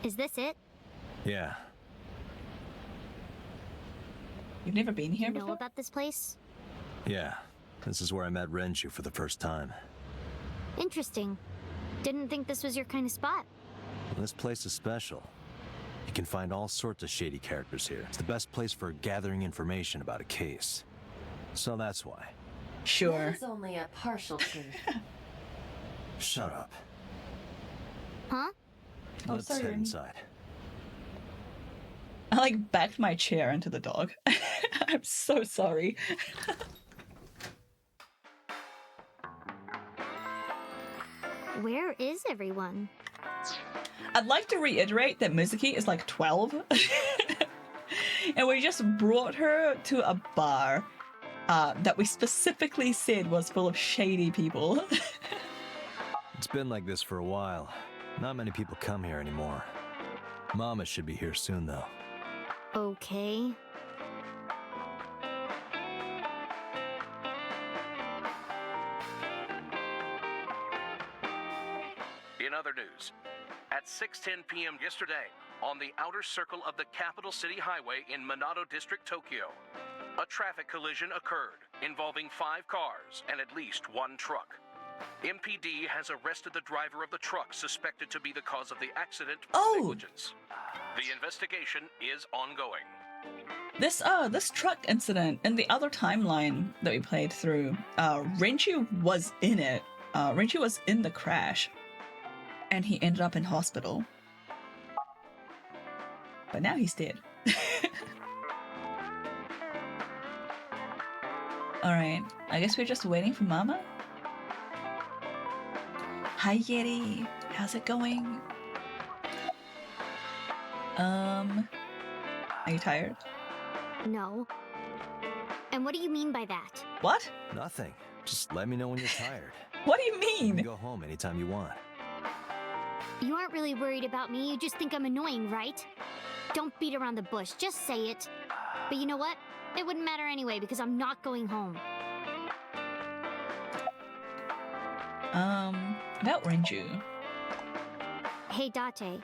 Is this it? Yeah, You've never been Do here you know before? about this place? yeah. This is where I met Renju for the first time. Interesting. Didn't think this was your kind of spot. This place is special. You can find all sorts of shady characters here. It's the best place for gathering information about a case. So that's why. Sure. That is only a partial truth. Shut up. Huh? Oh, Let's sorry. head inside. I like backed my chair into the dog. I'm so sorry. Where is everyone? I'd like to reiterate that Mizuki is like 12. And we just brought her to a bar that we specifically said was full of shady people. It's been like this for a while. Not many people come here anymore. Mama should be here soon, though. Okay. In other news, at 6:10 p.m. yesterday, on the outer circle of the capital city highway in Minato District, Tokyo, a traffic collision occurred involving 5 cars and at least 1 truck. MPD has arrested the driver of the truck suspected to be the cause of the accident for Oh. negligence. The investigation is ongoing. This truck incident in the other timeline that we played through, Renju was in it. Renju was in the crash, and he ended up in hospital. But now he's dead. Alright, I guess we're just waiting for Mama? Hi Yeti, how's it going? Are you tired? No. And what do you mean by that? What? Nothing. Just let me know when you're tired. What do you You mean? can go home anytime you want. You aren't really worried about me, you just think I'm annoying, right? Don't beat around the bush, just say it. But you know what? It wouldn't matter anyway because I'm not going home. About Renju. Hey Date,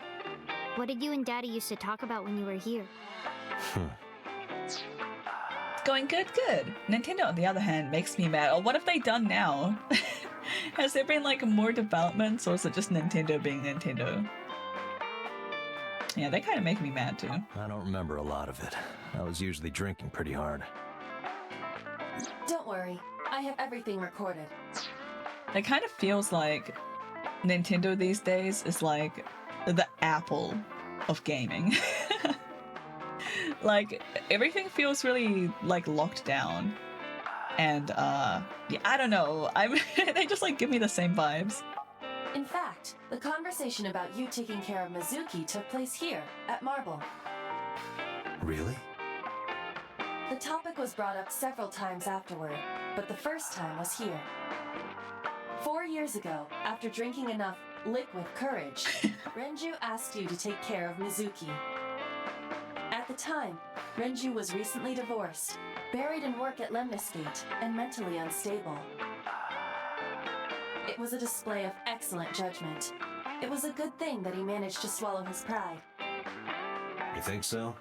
what did you and Daddy used to talk about when you were here? It's going good. Nintendo, on the other hand, makes me mad. Or what have they done now? Has there been like more developments, or is it just Nintendo being Nintendo? Yeah, they kind of make me mad too. I don't remember a lot of it. I was usually drinking pretty hard. Don't worry, I have everything recorded. It kind of feels like Nintendo these days is like the Apple of gaming. Like everything feels really like locked down, and yeah, I don't know. They just like give me the same vibes. In fact, the conversation about you taking care of Mizuki took place here, at Marble. Really? The topic was brought up several times afterward, but the first time was here. 4 years ago, after drinking enough liquid courage, Renju asked you to take care of Mizuki. At the time, Renju was recently divorced, buried in work at Lemniscate, and mentally unstable. It was a display of excellent judgment. It was a good thing that he managed to swallow his pride. You think so?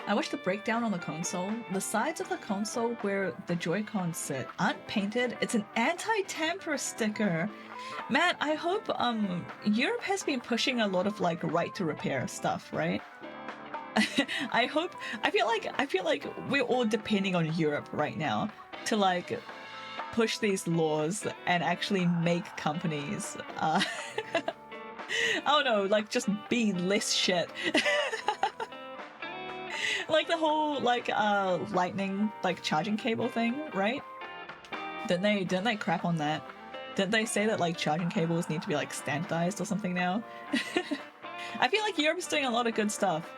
I watched the breakdown on the console. The sides of the console where the Joy-Cons sit aren't painted. It's an anti-tamper sticker. Man, I hope Europe has been pushing a lot of like right to repair stuff, right? I feel like we're all depending on Europe right now to like push these laws and actually make companies I don't know, like just be less shit. Like the whole like lightning like charging cable thing, right? Didn't they crap on that? Didn't they say that like charging cables need to be like standardized or something now? I feel like Europe's doing a lot of good stuff.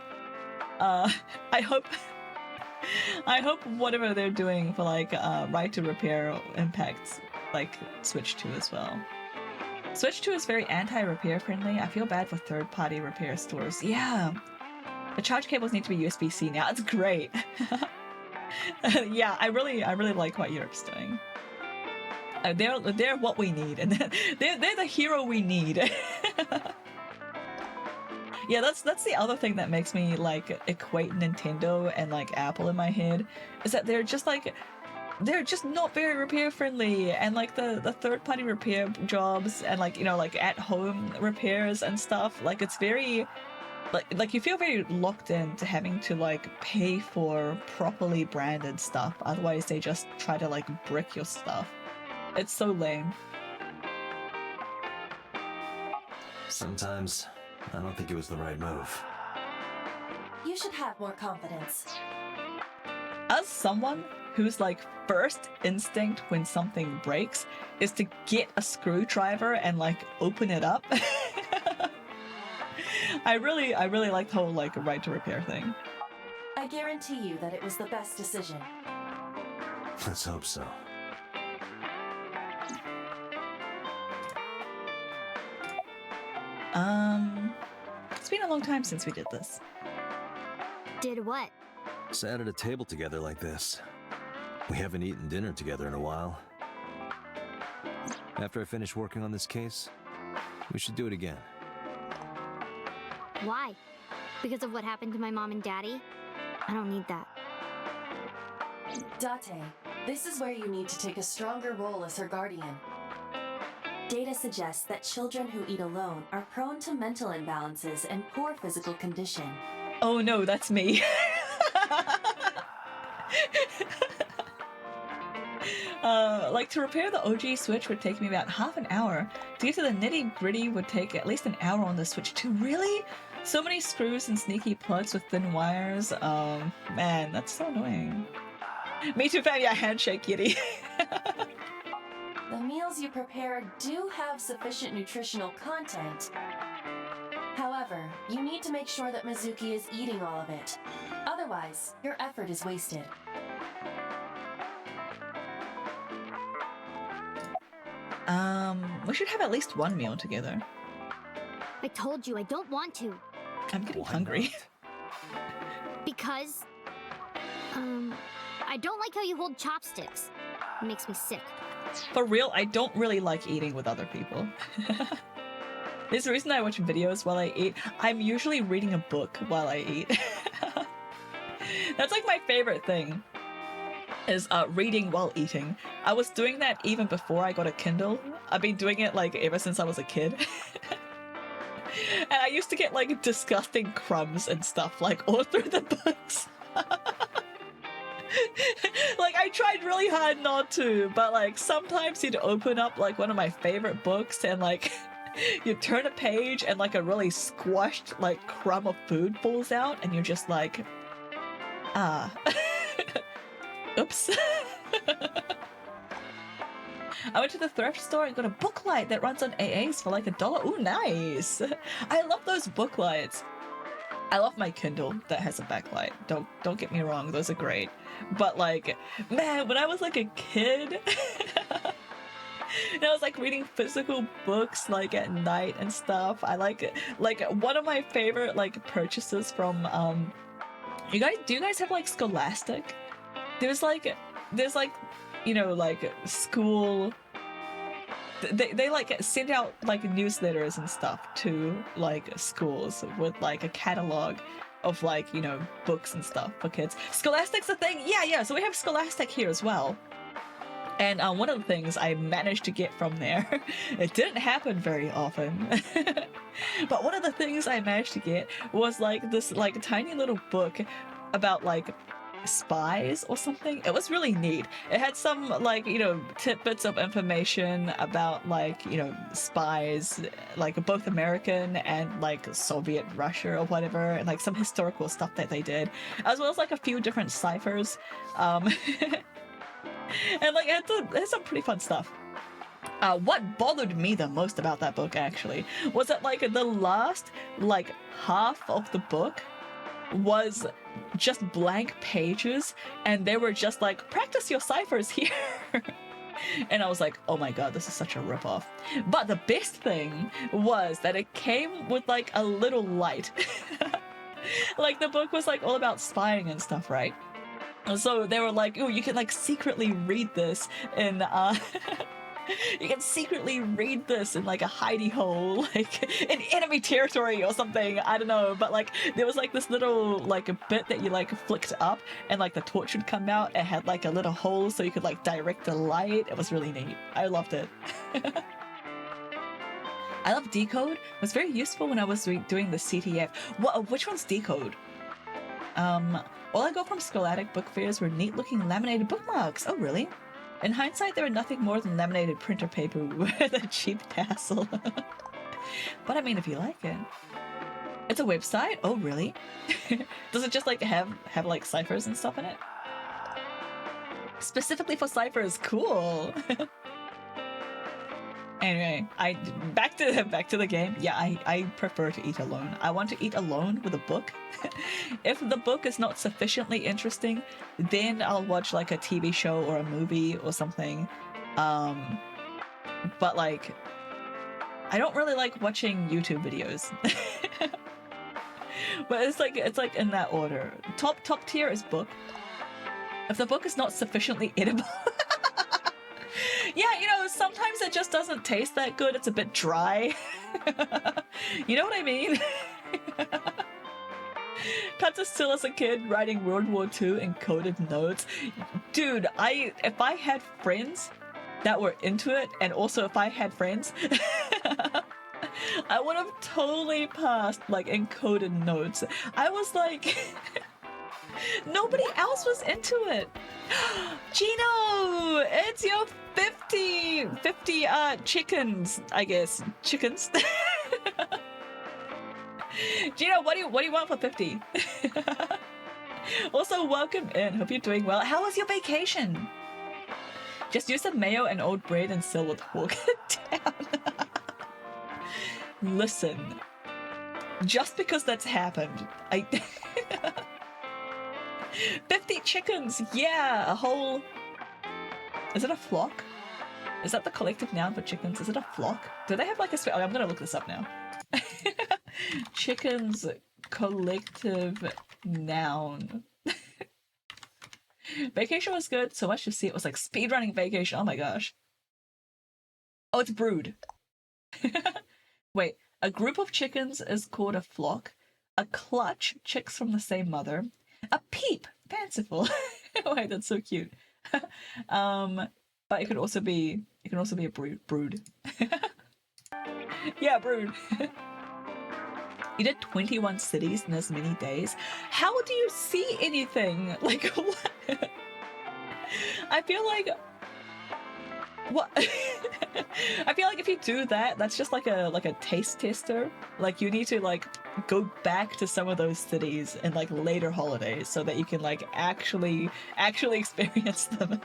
I hope whatever they're doing for like right to repair impacts like Switch 2 as well. Switch 2 is very anti-repair friendly. I feel bad for third-party repair stores. Yeah. The charge cables need to be USB-C now. It's great. Yeah, I really like what Europe's doing. They're what we need, and they're the hero we need. Yeah, that's the other thing that makes me like equate Nintendo and like Apple in my head, is that they're just not very repair friendly, and like the third-party repair jobs and like, you know, like at-home repairs and stuff, like it's very like you feel very locked in to having to like pay for properly branded stuff, otherwise they just try to like brick your stuff. It's so lame. Sometimes I don't think it was the right move. You should have more confidence. As someone whose like first instinct when something breaks is to get a screwdriver and like open it up, I really like the whole like right to repair thing. I guarantee you that it was the best decision. Let's hope so. It's been a long time since we did this. Did what? Sat at a table together like this. We haven't eaten dinner together in a while. After I finish working on this case, we should do it again. Why? Because of what happened to my mom and daddy? I don't need that. Date, this is where you need to take a stronger role as her guardian. Data suggests that children who eat alone are prone to mental imbalances and poor physical condition. Oh no, that's me. Like to repair the OG Switch would take me about half an hour. To get to the nitty gritty would take at least an hour on the Switch too. Really? So many screws and sneaky plugs with thin wires. Man, that's so annoying. Me too, fam. Yeah, handshake, Yitty. The meals you prepare do have sufficient nutritional content. However, you need to make sure that Mizuki is eating all of it. Otherwise, your effort is wasted. We should have at least one meal together. I told you I don't want to. I'm getting Why hungry. Because, I don't like how you hold chopsticks. It makes me sick. For real, I don't really like eating with other people. There's the reason I watch videos while I eat. I'm usually reading a book while I eat. That's like my favorite thing, is reading while eating. I was doing that even before I got a Kindle. I've been doing it like ever since I was a kid. And I used to get like disgusting crumbs and stuff like all through the books. Like I tried really hard not to, but like sometimes you'd open up like one of my favorite books and like you turn a page and like a really squashed like crumb of food falls out and you're just like, ah. Oops. I went to the thrift store and got a book light that runs on AAs for like $1. Ooh, nice. I love those book lights. I love my Kindle that has a backlight. Don't get me wrong, those are great. But like, man, when I was like a kid, and I was like reading physical books like at night and stuff. I like one of my favorite like purchases from do you guys have like Scholastic? There's like you know, like school, they like send out like newsletters and stuff to like schools with like a catalog of like, you know, books and stuff for kids. Scholastic's a thing. Yeah, so we have Scholastic here as well. And one of the things I managed to get from there, it didn't happen very often, but one of the things I managed to get was like this like tiny little book about like spies or something. It was really neat. It had some like, you know, tidbits of information about like, you know, spies, like both American and like Soviet Russia or whatever, and like some historical stuff that they did, as well as like a few different ciphers. And like it had some pretty fun stuff. What bothered me the most about that book actually was that like the last like half of the book was just blank pages and they were just like, practice your ciphers here. And I was like, oh my god, this is such a ripoff. But the best thing was that it came with like a little light. Like the book was like all about spying and stuff, right? So they were like, oh, you can like secretly read this in you can secretly read this in like a hidey hole, like in enemy territory or something. I don't know, but like there was like this little like a bit that you like flicked up and like the torch would come out. It had like a little hole so you could like direct the light. It was really neat. I loved it. I love Decode. It was very useful when I was doing the CTF. Which one's Decode? All I got from Scholastic book fairs were neat looking laminated bookmarks. Oh really? In hindsight, they were nothing more than laminated printer paper with a cheap tassel. But I mean, if you like it. It's a website? Oh, really? Does it just like have like ciphers and stuff in it? Specifically for ciphers, cool. Anyway, back to the game. Yeah, I prefer to eat alone. I want to eat alone with a book. If the book is not sufficiently interesting, then I'll watch like a TV show or a movie or something. But like, I don't really like watching YouTube videos. But it's like in that order. Top tier is book. If the book is not sufficiently edible. Yeah, you know, sometimes it just doesn't taste that good. It's a bit dry. You know what I mean? Cut to still as a kid writing World War II in coded notes. Dude, if I had friends that were into it, and also if I had friends, I would have totally passed like encoded notes. I was like, nobody else was into it. Gino, it's your 50 chickens, I guess. Chickens. Gino, what do you want for 50? Also, welcome in. Hope you're doing well. How was your vacation? Just use some mayo and old bread and still would walk it down. Listen, just because that's happened, 50 chickens, yeah, a whole... Is it a flock? Is that the collective noun for chickens? Is it a flock? Do they have like a... Oh, I'm gonna look this up now. Chickens collective noun. Vacation was good, so much to see. It was like speedrunning vacation. Oh my gosh. Oh, it's brood. Wait, a group of chickens is called a flock. A clutch, chicks from the same mother. A peep, fanciful. Wait, that's so cute. But it could also be a brood. Yeah, brood. You did 21 cities in as many days. How do you see anything? Like, what? I feel like... What? I feel like if you do that, that's just like a taste tester. Like, you need to, like, go back to some of those cities in, like, later holidays so that you can, like, actually experience them.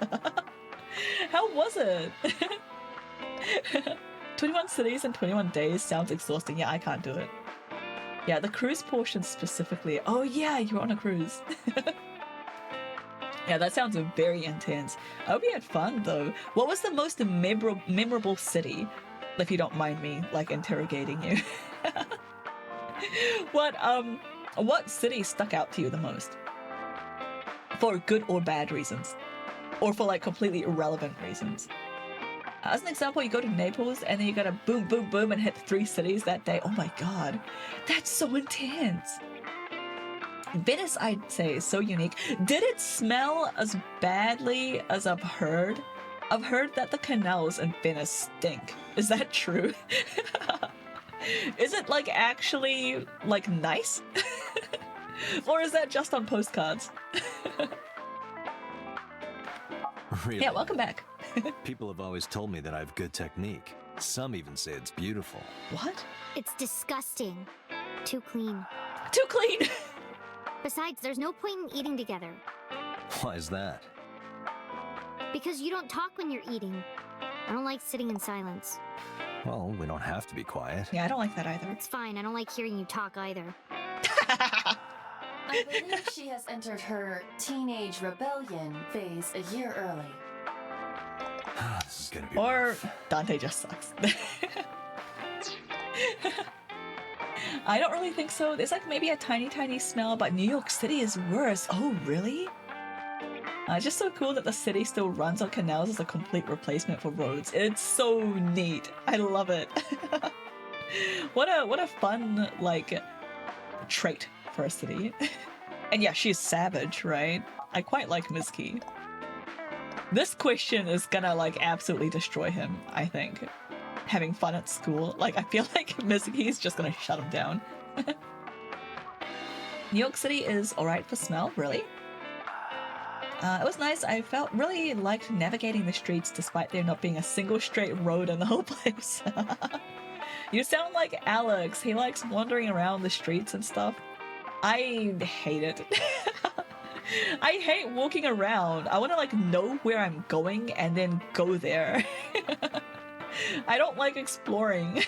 How was it? 21 cities in 21 days sounds exhausting. Yeah, I can't do it. Yeah, the cruise portion specifically. Oh yeah, you were on a cruise. Yeah, that sounds very intense. I hope you had fun though. What was the most memorable city? If you don't mind me, like, interrogating you. What city stuck out to you the most? For good or bad reasons? Or for, like, completely irrelevant reasons? As an example, you go to Naples and then you gotta boom, boom, boom and hit 3 cities that day. Oh my god, that's so intense. Venice, I'd say, is so unique. Did it smell as badly as I've heard? I've heard that the canals in Venice stink. Is that true? Is it, like, actually, like, nice? Or is that just on postcards? Really? Yeah, welcome back. People have always told me that I have good technique. Some even say it's beautiful. What? It's disgusting. Too clean. Too clean! Besides, there's no point in eating together. Why is that? Because you don't talk when you're eating. I don't like sitting in silence. Well, we don't have to be quiet. Yeah, I don't like that either. It's fine, I don't like hearing you talk either. I believe she has entered her teenage rebellion phase a year early. This is gonna be Or rough. Dante just sucks. I don't really think so. There's like maybe a tiny smell, but New York City is worse. Oh, really? It's just so cool that the city still runs on canals as a complete replacement for roads. It's so neat. I love it. What a fun, like, trait for a city. And yeah, she's savage, right? I quite like Mizuki. This question is gonna, like, absolutely destroy him, I think. Having fun at school. Like, I feel like Mizuki is just gonna shut him down. New York City is alright for smell, really? It was nice. I felt really liked navigating the streets despite there not being a single straight road in the whole place. You sound like Alex. He likes wandering around the streets and stuff. I hate it. I hate walking around. I want to, like, know where I'm going and then go there. I don't like exploring.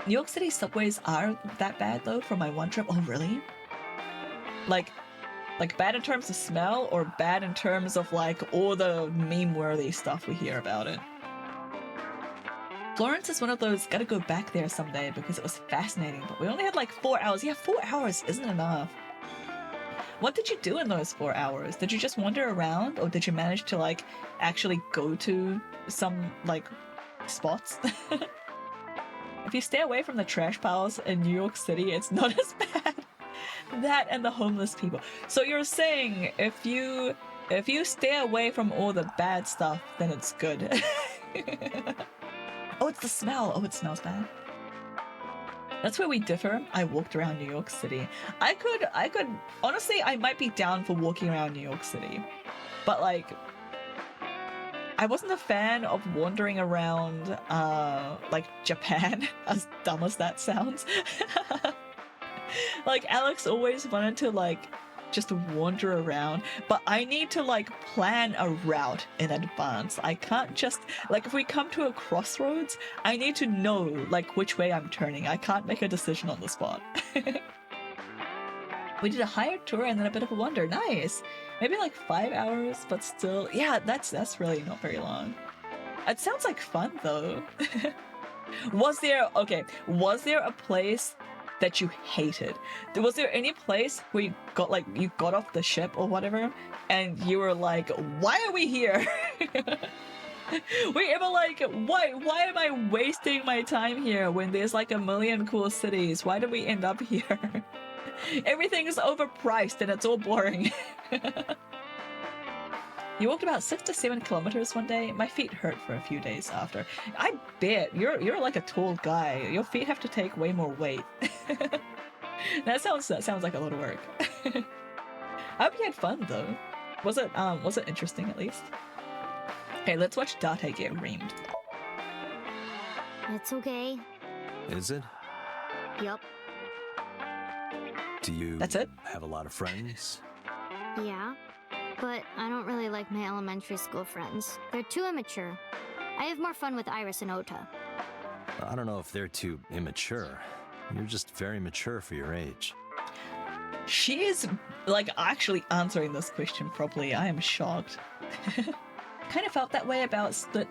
New York City subways are that bad though from my one trip. Oh, really? Like bad in terms of smell or bad in terms of, like, all the meme-worthy stuff we hear about it? Florence is one of those, gotta go back there someday because it was fascinating, but we only had like 4 hours. Yeah, 4 hours isn't enough. What did you do in those 4 hours? Did you just wander around, or did you manage to, like, actually go to some, like, spots? If you stay away from the trash piles in New York City, it's not as bad. That and the homeless people. So you're saying if you if you stay away from all the bad stuff, then it's good. Oh, it's the smell. Oh, it smells bad. That's where we differ. I walked around New York City. I could, honestly, I might be down for walking around New York City. But like, I wasn't a fan of wandering around, like Japan, as dumb as that sounds. Like, Alex always wanted to like, just wander around, but I need to like plan a route in advance. I can't just like, if we come to a crossroads, I need to know like which way I'm turning. I can't make a decision on the spot. We did a hired tour and then a bit of a wander. Nice. Maybe like 5 hours, but still, yeah, that's really not very long. It sounds like fun though. Was there a place that you hated? Was there any place where you got off the ship or whatever and you were like, why are we here? Were you ever like, why am I wasting my time here when there's like a million cool cities? Why did we end up here? Everything is overpriced and it's all boring. You walked about 6 to 7 kilometers one day. My feet hurt for a few days after. I bet you're like a tall guy. Your feet have to take way more weight. That sounds like a lot of work. I hope you had fun though. Was it interesting at least? Okay, let's watch Date get reamed. It's okay. Is it? Yup. Do you That's it? have a lot of friends? Yeah. But I don't really like my elementary school friends. They're too immature. I have more fun with Iris and Ota. I don't know if they're too immature. You're just very mature for your age. She is like actually answering this question properly. I am shocked. Kind of felt that way about split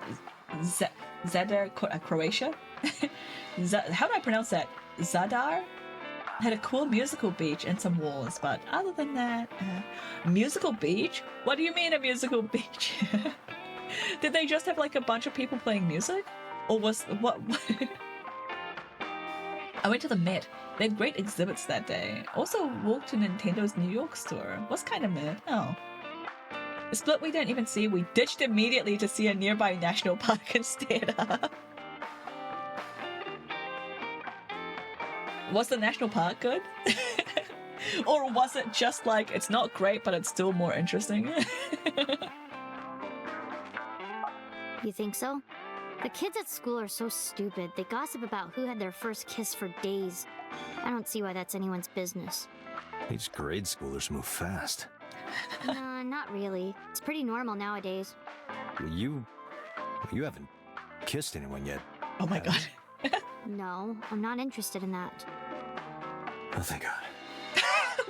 Zadar, Croatia. How do I pronounce that? Zadar? Had a cool musical beach and some walls, but other than that, musical beach? What do you mean a musical beach? Did they just have like a bunch of people playing music? Or was what? I went to the Met. They had great exhibits that day. Also walked to Nintendo's New York store. What's kind of Met? Oh. The split we didn't even see. We ditched immediately to see a nearby national park instead. Was the national park good? Or was it just like, it's not great, but it's still more interesting? You think so? The kids at school are so stupid. They gossip about who had their first kiss for days. I don't see why that's anyone's business. These grade schoolers move fast. Not really. It's pretty normal nowadays. You haven't kissed anyone yet. Oh my god. No, I'm not interested in that. Oh, thank God.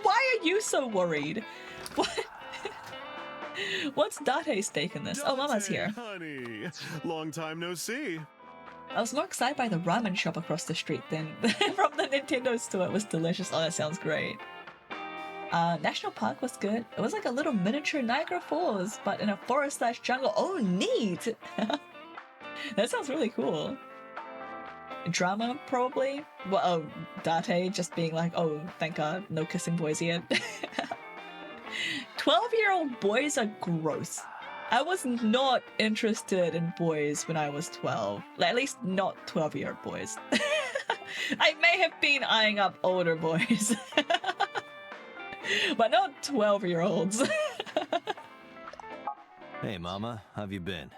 Why are you so worried? What? What's Date's stake in this? Oh, Mama's here. Honey, long time no see. I was more excited by the ramen shop across the street than from the Nintendo store. It was delicious. Oh, that sounds great. National Park was good. It was like a little miniature Niagara Falls, but in a forest/jungle. Oh, neat! That sounds really cool. Drama, probably. Well, oh, Date just being like, oh, thank God, no kissing boys yet. 12-year-old boys are gross. I was not interested in boys when I was 12. At least not 12-year-old boys. I may have been eyeing up older boys. But not 12-year-olds. Hey, Mama, how have you been?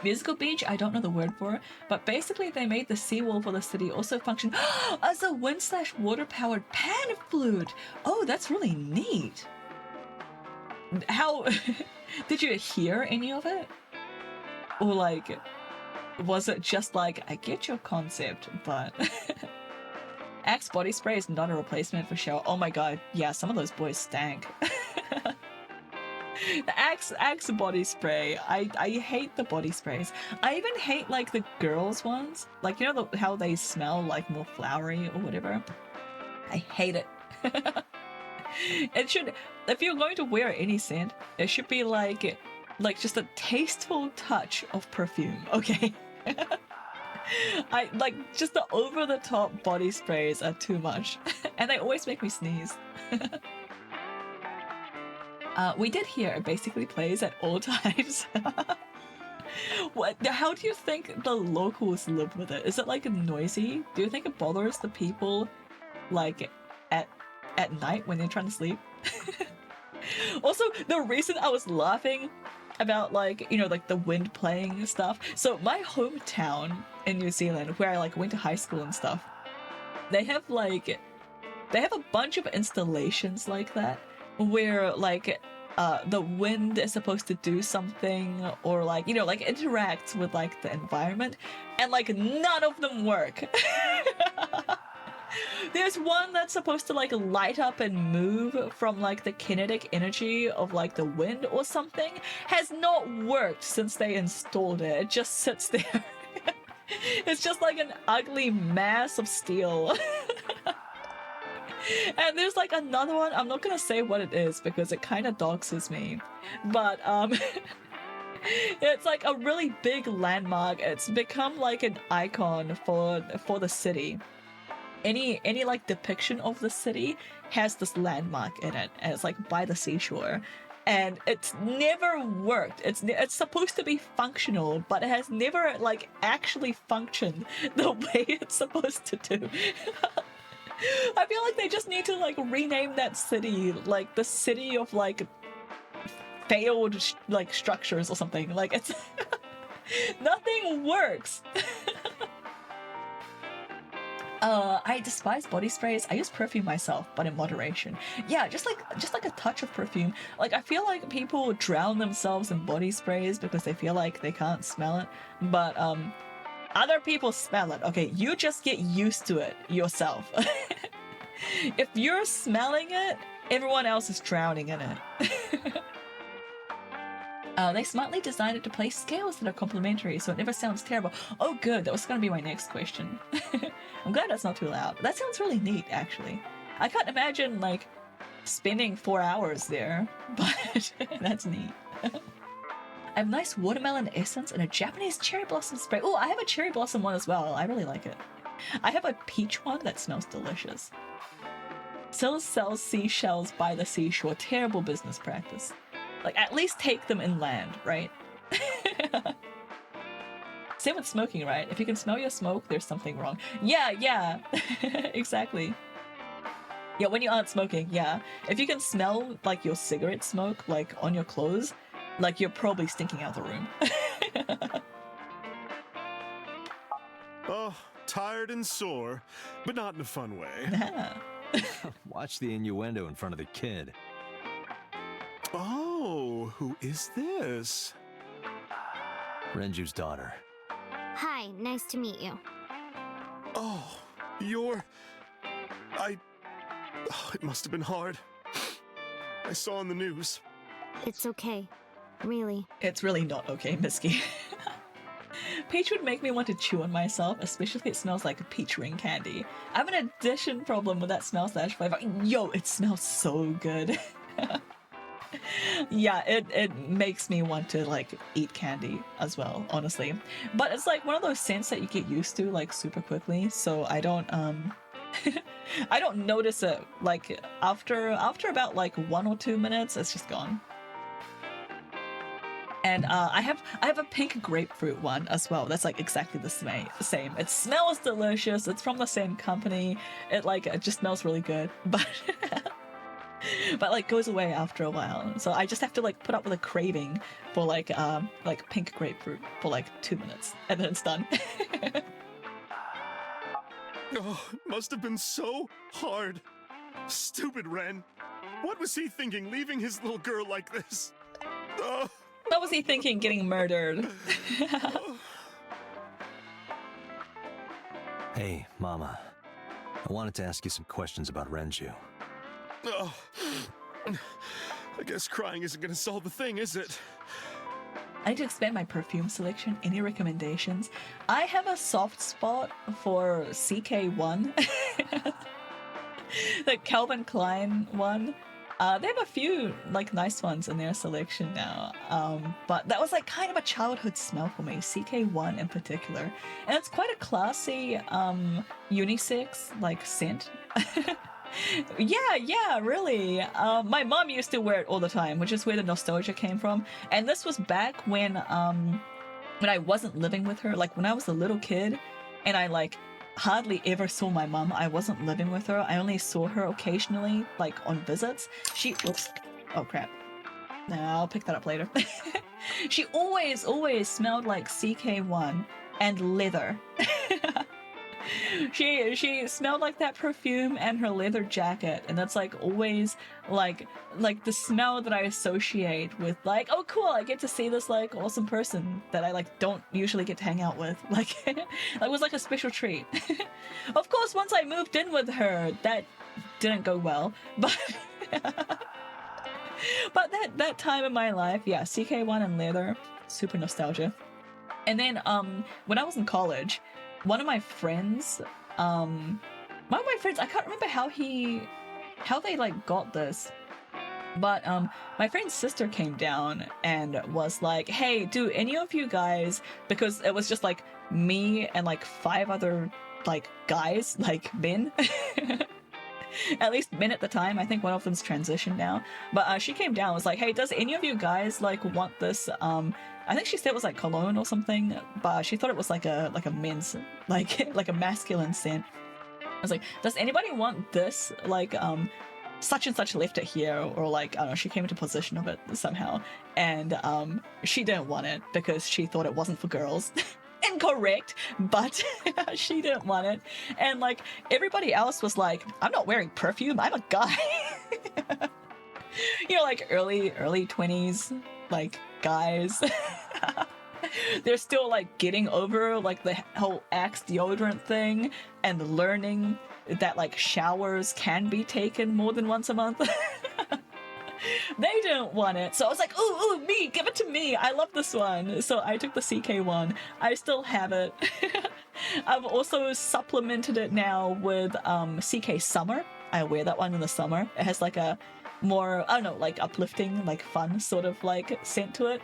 Musical beach, I don't know the word for it, but basically they made the seawall for the city also function as a wind/water-powered pan flute. Oh, that's really neat. How did you hear any of it? Or like, was it just like, I get your concept, but Axe body spray is not a replacement for shower. Oh my god, yeah, some of those boys stank. The Axe body spray. I hate the body sprays. I even hate like the girls ones. Like, you know how they smell like more flowery or whatever? I hate it. It should, if you're going to wear any scent, it should be like just a tasteful touch of perfume, okay? I like just the over-the-top body sprays are too much. And they always make me sneeze. We did hear it basically plays at all times. How do you think the locals live with it? Is it like noisy? Do you think it bothers the people like at night when they're trying to sleep? Also, the reason I was laughing about like, you know, like the wind playing and stuff. So my hometown in New Zealand, where I like went to high school and stuff, they have a bunch of installations like that where like the wind is supposed to do something or like, you know, like interacts with like the environment, and like none of them work. There's one that's supposed to like light up and move from like the kinetic energy of like the wind or something. Has not worked since they installed it. It just sits there. It's just like an ugly mass of steel. And there's like another one, I'm not gonna say what it is because it kind of doxes me, but it's like a really big landmark. It's become like an icon for the city. Any like depiction of the city has this landmark in it, and it's like by the seashore, and it's never worked. It's supposed to be functional, but it has never like actually functioned the way it's supposed to do. I feel like they just need to like rename that city like the city of like failed like structures or something. Like it's nothing works. I despise body sprays. I use perfume myself, but in moderation. Yeah, just like a touch of perfume. Like I feel like people drown themselves in body sprays because they feel like they can't smell it. But other people smell it. Okay, you just get used to it yourself. If you're smelling it, everyone else is drowning in it. They smartly designed it to play scales that are complementary, so it never sounds terrible. Oh good, that was going to be my next question. I'm glad that's not too loud. That sounds really neat, actually. I can't imagine, like, spending 4 hours there, but that's neat. I have nice watermelon essence and a Japanese cherry blossom spray. Oh, I have a cherry blossom one as well. I really like it. I have a peach one that smells delicious. Still sells seashells by the seashore. Terrible business practice. Like, at least take them inland, right? Same with smoking, right? If you can smell your smoke, there's something wrong. Yeah. Exactly. Yeah, when you aren't smoking, yeah. If you can smell, like, your cigarette smoke, like, on your clothes, like, you're probably stinking out the room. Oh, tired and sore, but not in a fun way. Watch the innuendo in front of the kid. Oh, who is this? Renju's daughter. Hi, nice to meet you. Oh, it must have been hard. I saw on the news. It's okay. Really. It's really not okay, Misky. Peach would make me want to chew on myself, especially if it smells like peach ring candy. I have an addition problem with that smell / flavor. Yo, it smells so good. Yeah, it makes me want to like eat candy as well, honestly. But it's like one of those scents that you get used to like super quickly, so I don't I don't notice it like after about like 1 or 2 minutes, it's just gone. And I have a pink grapefruit one as well. That's like exactly the same. It smells delicious. It's from the same company. It just smells really good, but but like goes away after a while. So I just have to like put up with a craving for like pink grapefruit for like 2 minutes, and then it's done. Oh, it must have been so hard. Stupid Ren. What was he thinking, leaving his little girl like this? Oh. What was he thinking, getting murdered? Hey, Mama. I wanted to ask you some questions about Renju. Oh. I guess crying isn't gonna solve the thing, is it? I need to expand my perfume selection. Any recommendations? I have a soft spot for CK1. The Calvin Klein one. They have a few like nice ones in their selection now, but that was like kind of a childhood smell for me, CK1 in particular, and it's quite a classy unisex like scent. Yeah, really. My mom used to wear it all the time, which is where the nostalgia came from. And this was back when I wasn't living with her, like when I was a little kid, and I like hardly ever saw my mom. I wasn't living with her. I only saw her occasionally, like on visits. Oops. Oh crap. No, I'll pick that up later. She always smelled like CK1 and leather. She smelled like that perfume and her leather jacket, and that's like always like the smell that I associate with like, oh cool, I get to see this like awesome person that I like don't usually get to hang out with. Like it was like a special treat. Of course, once I moved in with her, that didn't go well, but but that time in my life, yeah, CK1 and leather, super nostalgia. And then when I was in college, one of my friends, I can't remember how they like got this, but my friend's sister came down and was like, hey, do any of you guys, because it was just like me and like 5 other like guys, like men, at least men at the time. I think one of them's transitioned now, but she came down and was like, hey, does any of you guys like want this I think she said it was like cologne or something, but she thought it was like a men's, like a masculine scent. I was like, does anybody want this? Like, such and such left it here, or like, I don't know, she came into possession of it somehow, and she didn't want it because she thought it wasn't for girls. Incorrect, but she didn't want it. And like, everybody else was like, I'm not wearing perfume, I'm a guy. You know, like early 20s, like, guys. They're still like getting over like the whole Axe deodorant thing and learning that like showers can be taken more than once a month. They didn't want it, so I was like, ooh, me, give it to me, I love this one. So I took the CK1. I still have it. I've also supplemented it now with CK Summer. I wear that one in the summer. It has like a more, I don't know, like uplifting, like fun sort of like scent to it.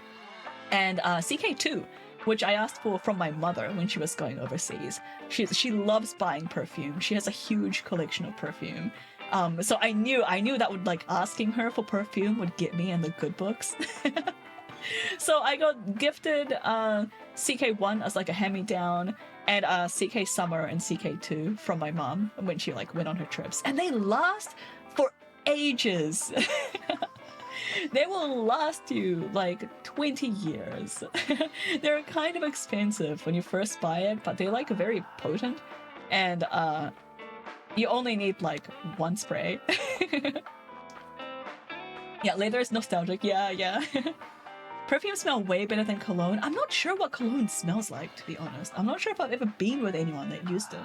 And CK2, which I asked for from my mother when she was going overseas. She loves buying perfume. She has a huge collection of perfume. So I knew that would, like, asking her for perfume would get me in the good books. So I got gifted CK1 as like a hand-me-down, and CK Summer and CK2 from my mom when she like went on her trips, and they last for ages. They will last you like 20 years. They're kind of expensive when you first buy it, but they're like very potent, and you only need like one spray. Yeah, leather is nostalgic. Yeah. Perfume smell way better than cologne. I'm not sure what cologne smells like, to be honest. I'm not sure if I've ever been with anyone that used it.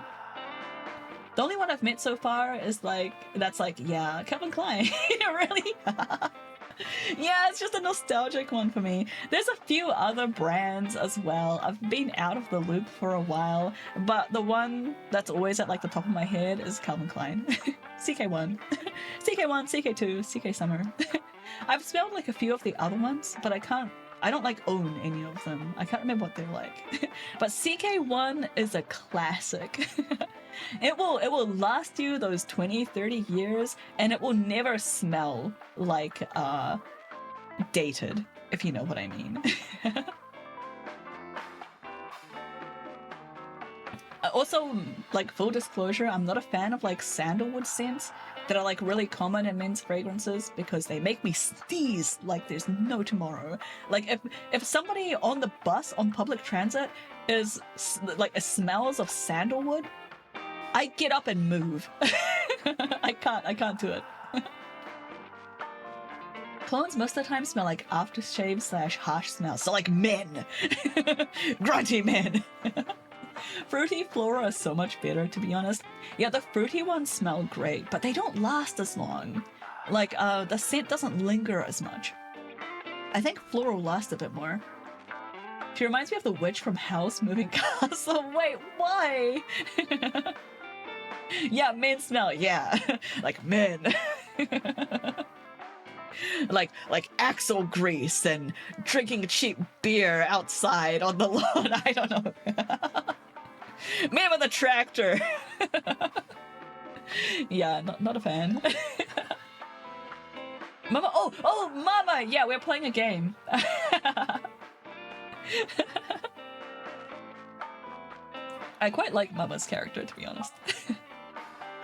The only one I've met so far is like, that's like, yeah, Calvin Klein. Really? Yeah, it's just a nostalgic one for me. There's a few other brands as well. I've been out of the loop for a while, but the one that's always at like the top of my head is Calvin Klein. CK1. CK1, CK2, CK Summer. I've smelled like a few of the other ones, but I don't like own any of them. I can't remember what they're like. But CK1 is a classic. It will last you those 20, 30 years, and it will never smell like dated, if you know what I mean. Also, like, full disclosure, I'm not a fan of like sandalwood scents that are like really common in men's fragrances because they make me sneeze like there's no tomorrow. Like if somebody on the bus on public transit is like it smells of sandalwood, I get up and move. I can't do it. Clones most of the time smell like aftershave / harsh smells. So like men. Grunty men. Fruity flora are so much better, to be honest. Yeah, the fruity ones smell great, but they don't last as long. Like, the scent doesn't linger as much. I think floral lasts a bit more. She reminds me of the witch from Howl's Moving Castle. Wait, why? Yeah, men smell, yeah. Like men. like axle grease and drinking cheap beer outside on the lawn. I don't know. Man with a tractor. Yeah, not a fan. Mama, oh, Mama! Yeah, we're playing a game. I quite like Mama's character, to be honest.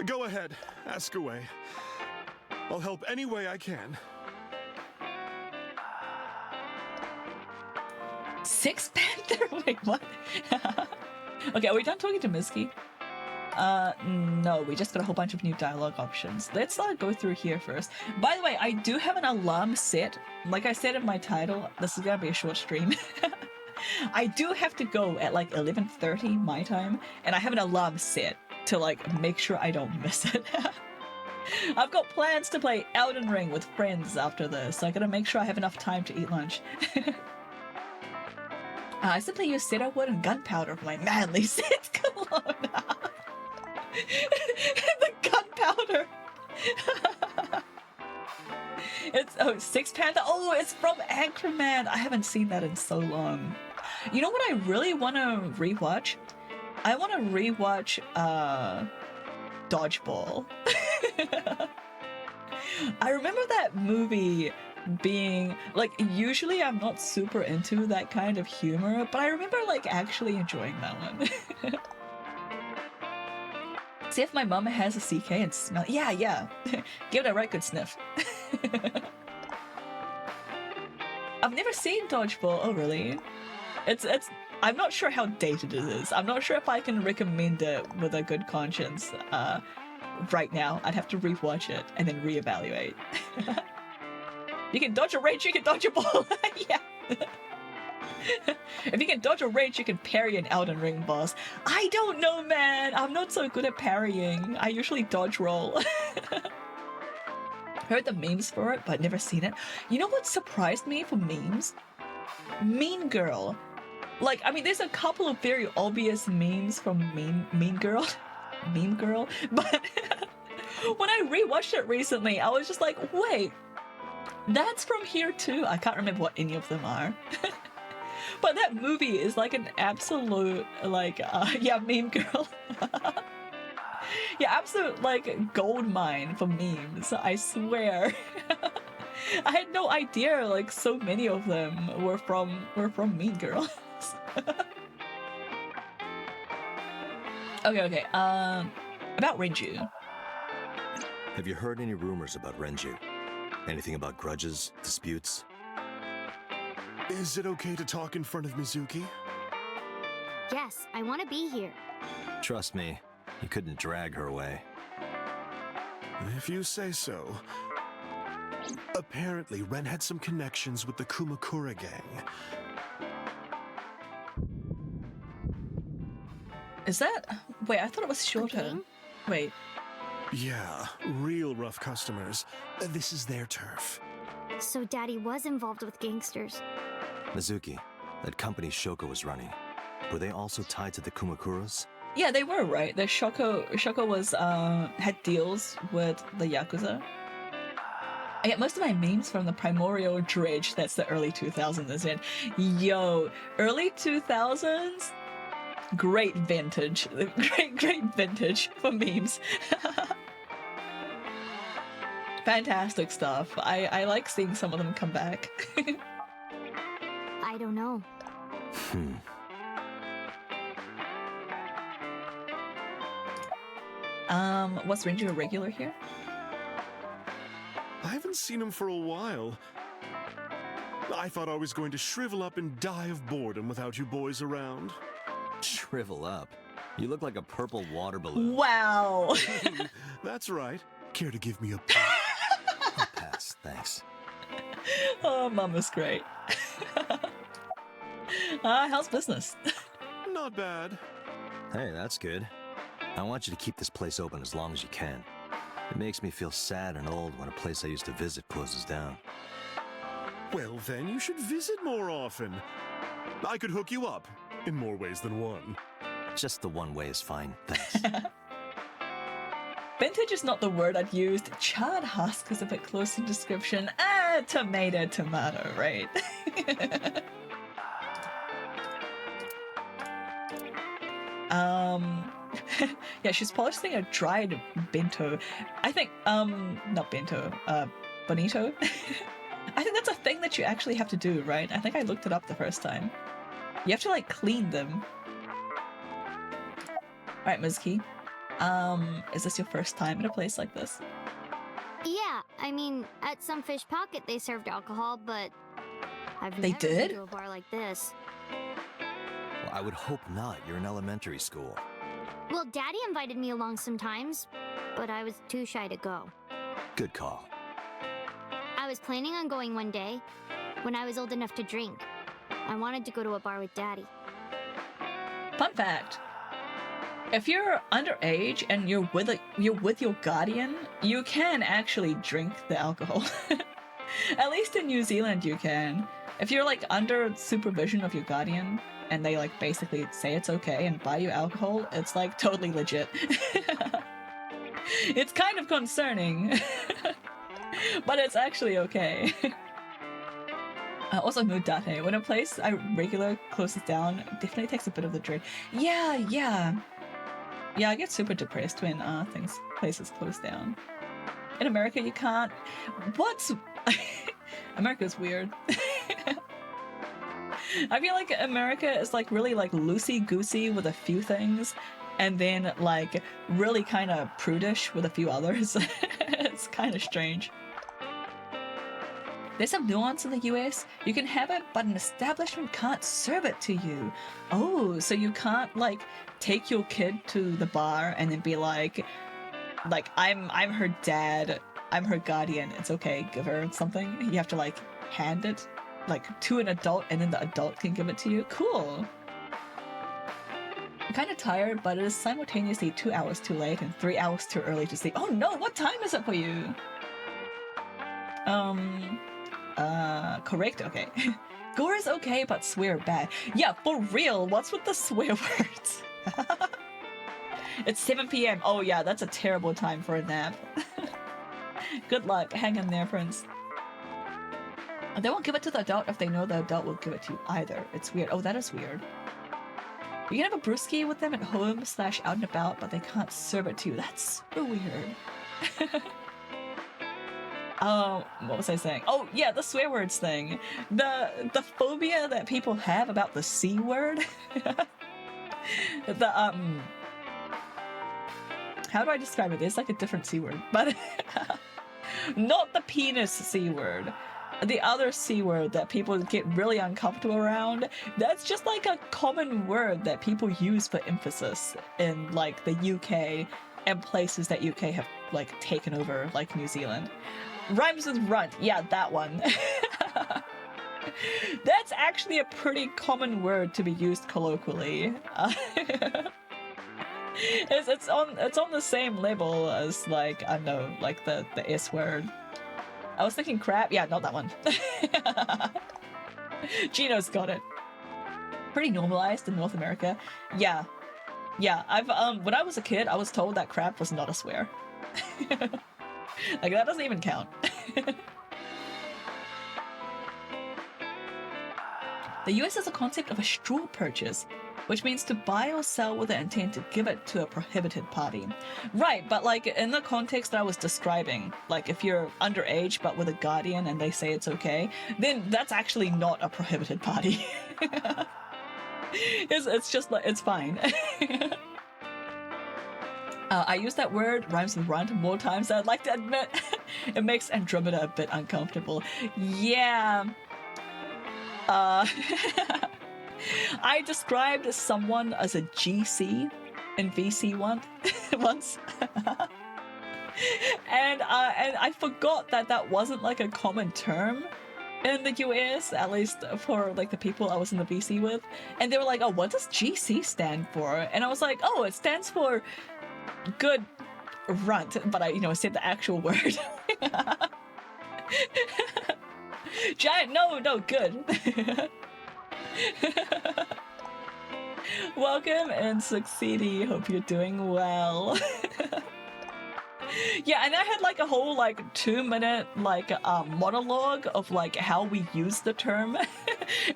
Go ahead, ask away. I'll help any way I can. Six Panther? Wait, what? Okay, are we done talking to Miski? No, we just got a whole bunch of new dialogue options. Let's go through here first. By the way, I do have an alarm set. Like I said in my title, this is gonna be a short stream. I do have to go at like 11:30 my time, and I have an alarm set to like make sure I don't miss it. I've got plans to play Elden Ring with friends after this, so I gotta make sure I have enough time to eat lunch. I simply use cedar wood and gunpowder for my manly sets. Come on. The gunpowder. It's Six Panther. Oh, it's from Anchorman. I haven't seen that in so long. You know what I really want to rewatch? I want to rewatch Dodgeball. I remember that movie being like, usually I'm not super into that kind of humor, but I remember like actually enjoying that one. See if my mum has a CK and smell. Yeah. Give it a right good sniff. I've never seen Dodgeball. Oh, really? It's. I'm not sure how dated it is. I'm not sure if I can recommend it with a good conscience. Right now, I'd have to rewatch it and then reevaluate. You can dodge a rage, you can dodge a ball. Yeah. If you can dodge a rage, you can parry an Elden Ring boss. I don't know, man. I'm not so good at parrying. I usually dodge roll. Heard the memes for it, but never seen it. You know what surprised me for memes? Mean Girl. Like, I mean, there's a couple of very obvious memes from Mean Girl. Meme Girl. But when I rewatched it recently, I was just like, wait, that's from here too? I can't remember what any of them are. But that movie is like an absolute, like, yeah, Meme Girl. Yeah, absolute, like, gold mine for memes, I swear. I had no idea, like, so many of them were from Mean Girls. Okay, about Renju. Have you heard any rumors about Renju? Anything about grudges, disputes? Is it okay to talk in front of Mizuki? Yes, I want to be here. Trust me, you couldn't drag her away. If you say so. Apparently, Ren had some connections with the Kumakura gang. Is that... Wait, I thought it was shorter. Okay. Wait. Yeah, real rough customers. This is their turf. So Daddy was involved with gangsters. Mizuki, that company Shoko was running, were they also tied to the Kumakuras? Yeah, they were, right? The Shoko was, had deals with the Yakuza. I get most of my memes from the Primordial Dredge, that's the early 2000s. And yo, early 2000s? Great vintage. Great vintage for memes. Fantastic stuff. I like seeing some of them come back. I don't know. Was Renju a regular here? I haven't seen him for a while. I thought I was going to shrivel up and die of boredom without you boys around. Shrivel up. You look like a purple water balloon. Wow. That's right. Care to give me a I'll pass, thanks. Oh, Mama's great. How's business? Not bad. Hey, that's good. I want you to keep this place open as long as you can. It makes me feel sad and old when a place I used to visit closes down. Well, then you should visit more often. I could hook you up in more ways than one. Just the one way is fine, thanks. Vintage is not the word I'd used. Charred husk is a bit close in description. Tomato, right? Yeah, she's polishing a dried bento. I think, not bento, bonito. I think that's a thing that you actually have to do, right? I think I looked it up the first time. You have to, like, clean them. Alright, Mizuki. Is this your first time at a place like this? Yeah, I mean, at some fish pocket they served alcohol, but I've They never did? been to a bar like this. Well, I would hope not. You're in elementary school. Well, Daddy invited me along sometimes, but I was too shy to go. Good call. I was planning on going one day, when I was old enough to drink. I wanted to go to a bar with Daddy. Fun fact. If you're underage and you're with your guardian, you can actually drink the alcohol. At least in New Zealand you can. If you're like under supervision of your guardian and they like basically say it's okay and buy you alcohol, it's like totally legit. It's kind of concerning, but it's actually okay. Also mood date. When a place I regular closes down, it definitely takes a bit of the dread. Yeah, I get super depressed when places close down. In America, you can't. What's America's weird. I feel like America is like really like loosey-goosey with a few things, and then like really kind of prudish with a few others. It's kind of strange. There's some nuance in the US. You can have it, but an establishment can't serve it to you. Oh, so you can't like take your kid to the bar and then be like I'm her dad, I'm her guardian, it's okay, give her something. You have to like hand it like to an adult and then the adult can give it to you. Cool. I'm kind of tired, but it is simultaneously 2 hours too late and 3 hours too early to sleep. Oh no, what time is it for you? Correct, okay. Gore is okay, but swear bad. Yeah, for real, what's with the swear words? It's 7 p.m. Oh yeah, that's a terrible time for a nap. Good luck, hang in there, friends. They won't give it to the adult if they know the adult will give it to you either. It's weird. Oh, that is weird. You can have a brewski with them at home / out and about, but they can't serve it to you. That's super weird. What was I saying? Oh yeah, the swear words thing. The phobia that people have about the C word. How do I describe it? There's like a different C word, but not the penis C word. The other C word that people get really uncomfortable around. That's just like a common word that people use for emphasis in like the UK and places that UK have like taken over, like New Zealand. Rhymes with runt. Yeah, that one. That's actually a pretty common word to be used colloquially. It's on the same level as like, I don't know, like the S word. I was thinking crap. Yeah, not that one. Gino's got it. Pretty normalized in North America. Yeah. I've when I was a kid, I was told that crap was not a swear. Like that doesn't even count. The US has a concept of a straw purchase, which means to buy or sell with the intent to give it to a prohibited party. Right, but like in the context that I was describing, like if you're underage but with a guardian and they say it's okay, then that's actually not a prohibited party. It's just like, it's fine. I use that word, rhymes with runt, more times than I'd like to admit. It makes Andromeda a bit uncomfortable. Yeah. I described someone as a GC in VC once. And I forgot that wasn't like a common term in the US, at least for like the people I was in the VC with. And they were like, oh, what does GC stand for? And I was like, oh, it stands for good runt, but I said the actual word. Giant, no, good. Welcome and Succeedy, hope you're doing well. Yeah, and I had like a whole like 2-minute like monologue of like how we use the term,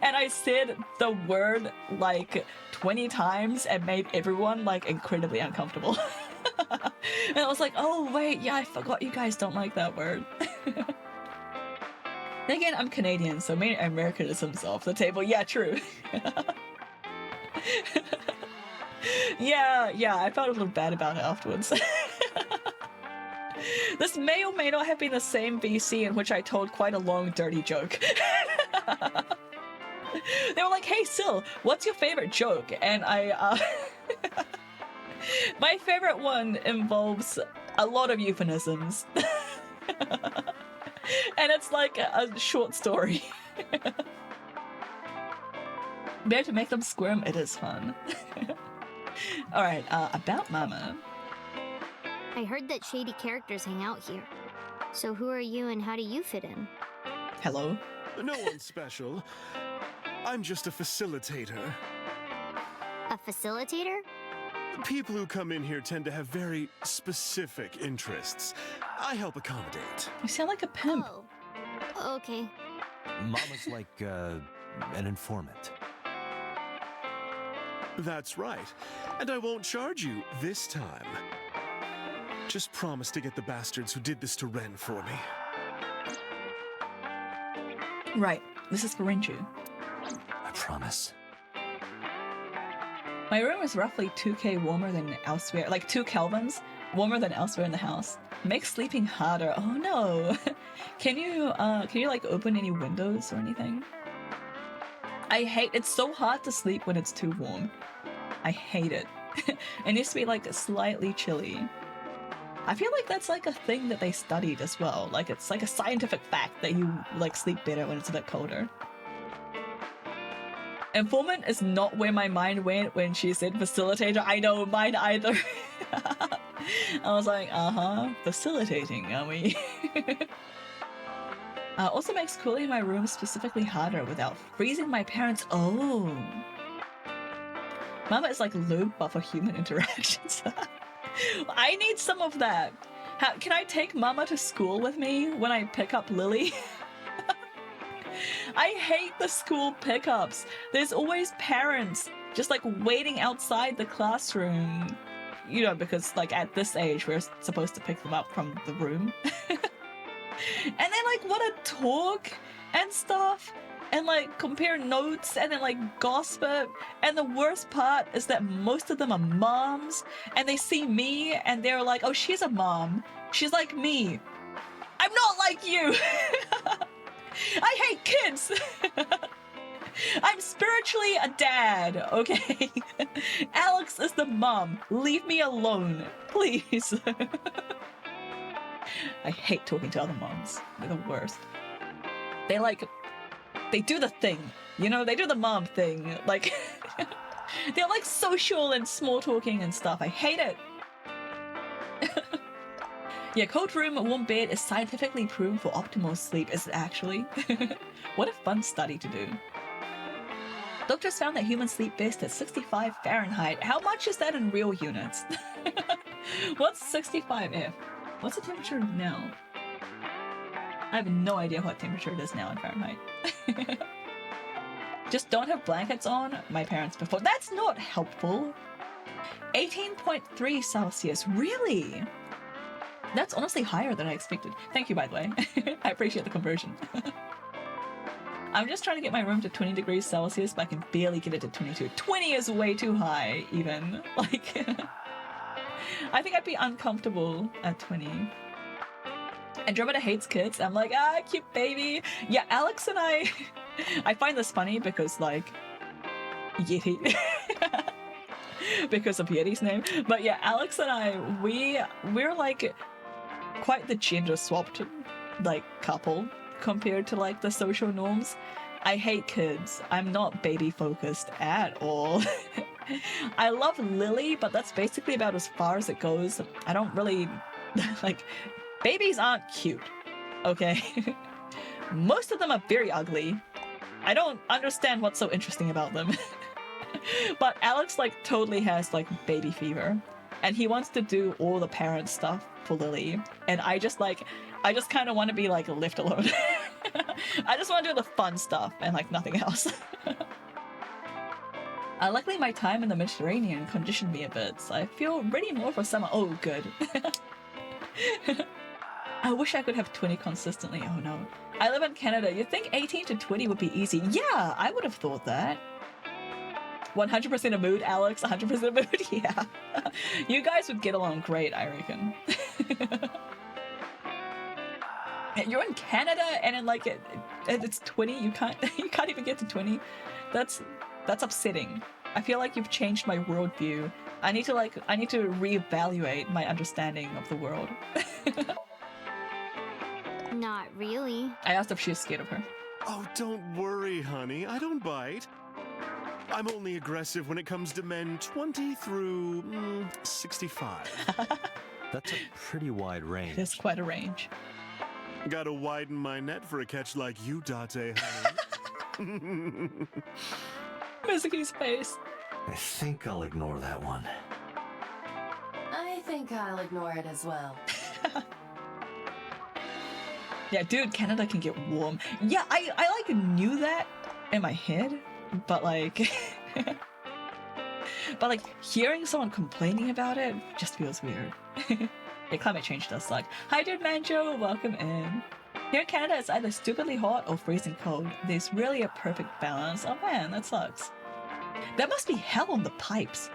and I said the word like 20 times and made everyone like incredibly uncomfortable. And I was like, oh wait, yeah, I forgot you guys don't like that word. Then again, I'm Canadian, so many Americanisms off the table. Yeah, true. Yeah, I felt a little bad about it afterwards. This may or may not have been the same VC in which I told quite a long, dirty joke. They were like, hey, Sil, what's your favorite joke? And my favorite one involves a lot of euphemisms. And it's like a short story. Better to make them squirm, it is fun. Alright, about Mama. I heard that shady characters hang out here. So who are you and how do you fit in? Hello? No one special. I'm just a facilitator. A facilitator? People who come in here tend to have very specific interests. I help accommodate. You sound like a pimp. Oh. Okay. Mama's like, an informant. That's right. And I won't charge you this time. Just promise to get the bastards who did this to Ren for me. Right, this is for Renju. I promise. My room is roughly 2K warmer than elsewhere, like 2 kelvins warmer than elsewhere in the house. Makes sleeping harder. Oh no. Can you like open any windows or anything? It's so hard to sleep when it's too warm. I hate it. It needs to be like slightly chilly. I feel like that's like a thing that they studied as well. Like it's like a scientific fact that you like sleep better when it's a bit colder. Informant is not where my mind went when she said facilitator. I know, mine either. I was like, facilitating, are we? Also makes cooling my room specifically harder without freezing my parents. Oh. Mama is like lube but for human interactions. I need some of that. Can I take Mama to school with me when I pick up Lily? I hate the school pickups. There's always parents just like waiting outside the classroom. You know, because like at this age we're supposed to pick them up from the room. And they like want to talk and stuff and like compare notes and then like gossip. And the worst part is that most of them are moms and they see me and they're like, oh, she's a mom. She's like me. I'm not like you. I hate kids. I'm spiritually a dad, okay? Alex is the mom. Leave me alone, please. I hate talking to other moms. They're the worst. They do the thing. You know, they do the mom thing. Like, they're like social and small talking and stuff. I hate it. Yeah, cold room, warm bed is scientifically proven for optimal sleep, is it actually? What a fun study to do. Doctors found that humans sleep best at 65 Fahrenheit. How much is that in real units? What's 65 F? What's the temperature now? I have no idea what temperature it is now in Fahrenheit. Just don't have blankets on, my parents before. That's not helpful. 18.3 Celsius, really? That's honestly higher than I expected. Thank you, by the way. I appreciate the conversion. I'm just trying to get my room to 20 degrees Celsius, but I can barely get it to 22. 20 is way too high, even. Like, I think I'd be uncomfortable at 20. Andromeda hates kids. I'm like, cute baby. Yeah, Alex and I find this funny because, like, Yeti. Because of Yeti's name. But yeah, Alex and I, we're like quite the gender swapped like couple compared to like the social norms. I hate kids. I'm not baby focused at all. I love Lily, but that's basically about as far as it goes. I don't really like babies aren't cute. Okay. Most of them are very ugly. I don't understand what's so interesting about them. But Alex like totally has like baby fever and he wants to do all the parent stuff for Lily, and I just kind of want to be like left alone. I just want to do the fun stuff and like nothing else. Luckily, my time in the Mediterranean conditioned me a bit, so I feel ready more for summer. Oh, good. I wish I could have 20 consistently. Oh no. I live in Canada. You'd think 18 to 20 would be easy. Yeah, I would have thought that. 100% a mood, Alex. 100% a mood. Yeah. You guys would get along great, I reckon. You're in Canada and in like it's 20. You can't even get to 20. That's upsetting. I feel like you've changed my worldview. I need to reevaluate my understanding of the world. Not really. I asked if she was scared of her. Oh, don't worry, honey. I don't bite. I'm only aggressive when it comes to men 20 through 65. That's a pretty wide range. There's quite a range. Gotta widen my net for a catch like you, Date, honey. Mizuki's face. I think I'll ignore that one. I think I'll ignore it as well. Yeah, dude, Canada can get warm. Yeah, I like knew that in my head, but like hearing someone complaining about it just feels weird. Yeah, climate change does suck. Hi dude Manjo, welcome in. Here in Canada it's either stupidly hot or freezing cold. There's really a perfect balance. Oh man, that sucks. That must be hell on the pipes.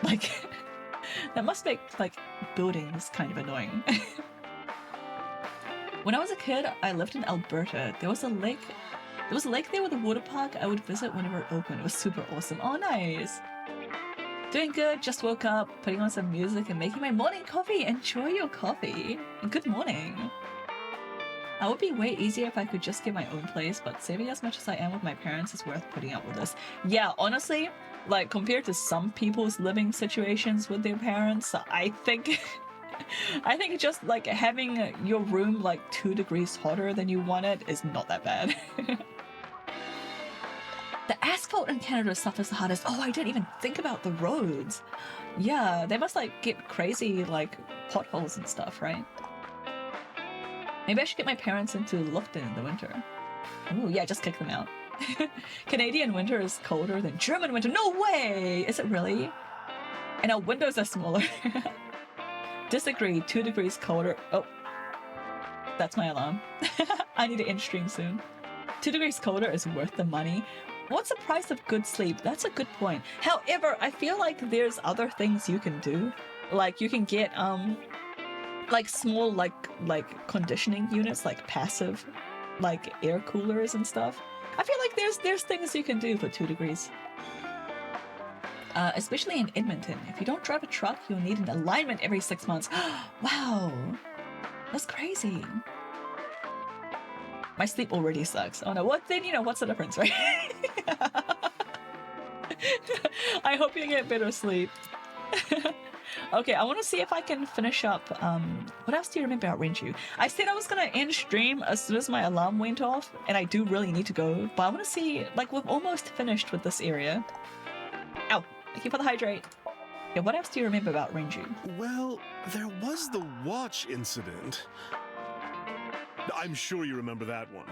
Like that must make like buildings kind of annoying. When I was a kid, I lived in Alberta. There was a lake there with a water park I would visit whenever it opened. It was super awesome. Oh, nice. Doing good. Just woke up, putting on some music and making my morning coffee. Enjoy your coffee. And good morning. It would be way easier if I could just get my own place, but saving as much as I am with my parents is worth putting up with this. Yeah, honestly, like compared to some people's living situations with their parents, I think just like having your room like 2 degrees hotter than you want it is not that bad. The asphalt in Canada suffers the hardest. Oh, I didn't even think about the roads. Yeah, they must like get crazy like potholes and stuff, right? Maybe I should get my parents into Lufton in the winter. Ooh, yeah, just kick them out. Canadian winter is colder than German winter. No way! Is it really? And our windows are smaller. Disagree, 2 degrees colder. Oh, that's my alarm. I need to end stream soon. 2 degrees colder is worth the money. What's the price of good sleep? That's a good point. However, I feel like there's other things you can do. Like you can get like small like conditioning units, like passive like air coolers and stuff. I feel like there's things you can do for 2 degrees. Especially in Edmonton. If you don't drive a truck, you'll need an alignment every 6 months. Wow, that's crazy. My sleep already sucks. Oh no, what then? You know, what's the difference, right? I hope you get better sleep. Okay, I want to see if I can finish up. What else do you remember about Renju? I said I was gonna end stream as soon as my alarm went off, and I do really need to go. But I want to see, like, we've almost finished with this area. Ow! Thank you for the hydrate. Yeah, what else do you remember about Renju? Well, there was the watch incident. I'm sure you remember that one.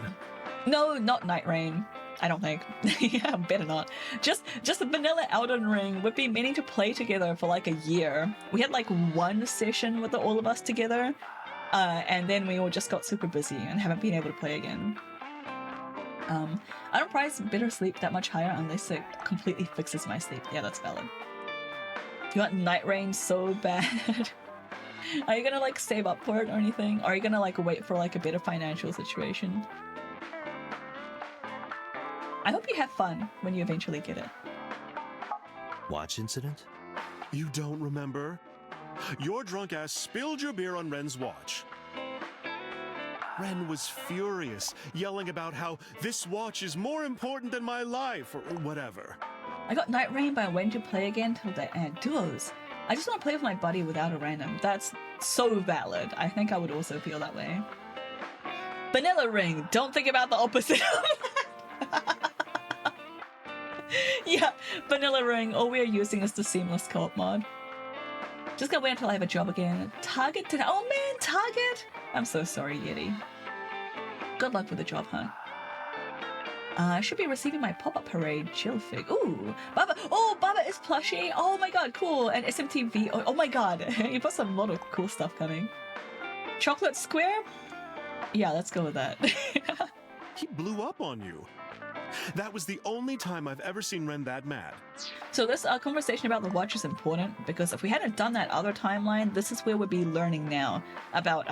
No, not Night Rain. I don't think. Yeah, better not. Just a vanilla Elden Ring. We've been meaning to play together for like a year. We had like one session with all of us together, and then we all just got super busy and haven't been able to play again. I don't price better sleep that much higher unless it completely fixes my sleep. Yeah, that's valid. You want Night Rain so bad. Are you gonna like save up for it or anything? Or are you gonna like wait for like a better financial situation? I hope you have fun when you eventually get it. Watch incident? You don't remember? Your drunk ass spilled your beer on Ren's watch. Ren was furious, yelling about how this watch is more important than my life, or whatever. I got Night Rain, but I went to play again till they add duos. I just want to play with my buddy without a random. That's so valid. I think I would also feel that way. Vanilla Ring. Don't think about the opposite of that. Yeah, Vanilla Ring. All we are using is the seamless co-op mod. Just gonna wait until I have a job again. Target today. Oh man, Target! I'm so sorry, Yeti. Good luck with the job hunt. I should be receiving my pop-up parade chill fig. Ooh, Baba. Oh, Baba is plushie. Oh my god, cool. And SMTV. Oh my god, you put some lot of cool stuff coming. Chocolate square? Yeah, let's go with that. He blew up on you. That was the only time I've ever seen Ren that mad. So this conversation about the watch is important because if we hadn't done that other timeline, this is where we'd be learning now about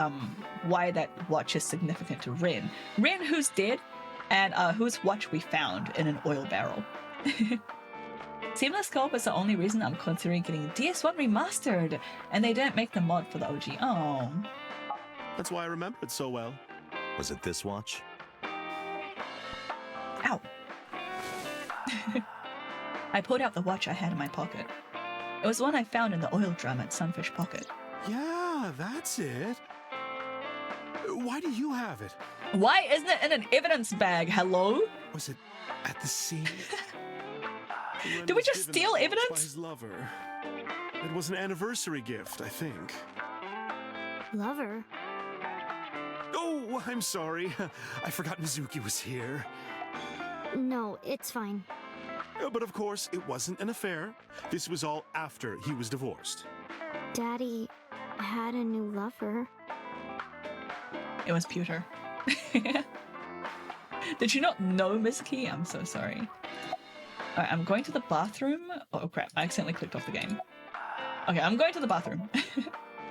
why that watch is significant to Ren. Ren, who's dead, and whose watch we found in an oil barrel. Seamless Co-op is the only reason I'm considering getting DS1 remastered, and they didn't make the mod for the OG. Oh. That's why I remember it so well. Was it this watch? Ow. I pulled out the watch I had in my pocket. It was one I found in the oil drum at Sunfish Pocket. Yeah, that's it. Why do you have it? Why isn't it in an evidence bag? Hello? Was it at the scene? Did we just steal evidence? By his lover. It was an anniversary gift, I think. Lover? Oh, I'm sorry. I forgot Mizuki was here. No, it's fine. But of course, it wasn't an affair. This was all after he was divorced. Daddy had a new lover. It was Pewter. Did you not know Mizuki? I'm so sorry. Alright, I'm going to the bathroom. Oh crap, I accidentally clicked off the game. Okay, I'm going to the bathroom.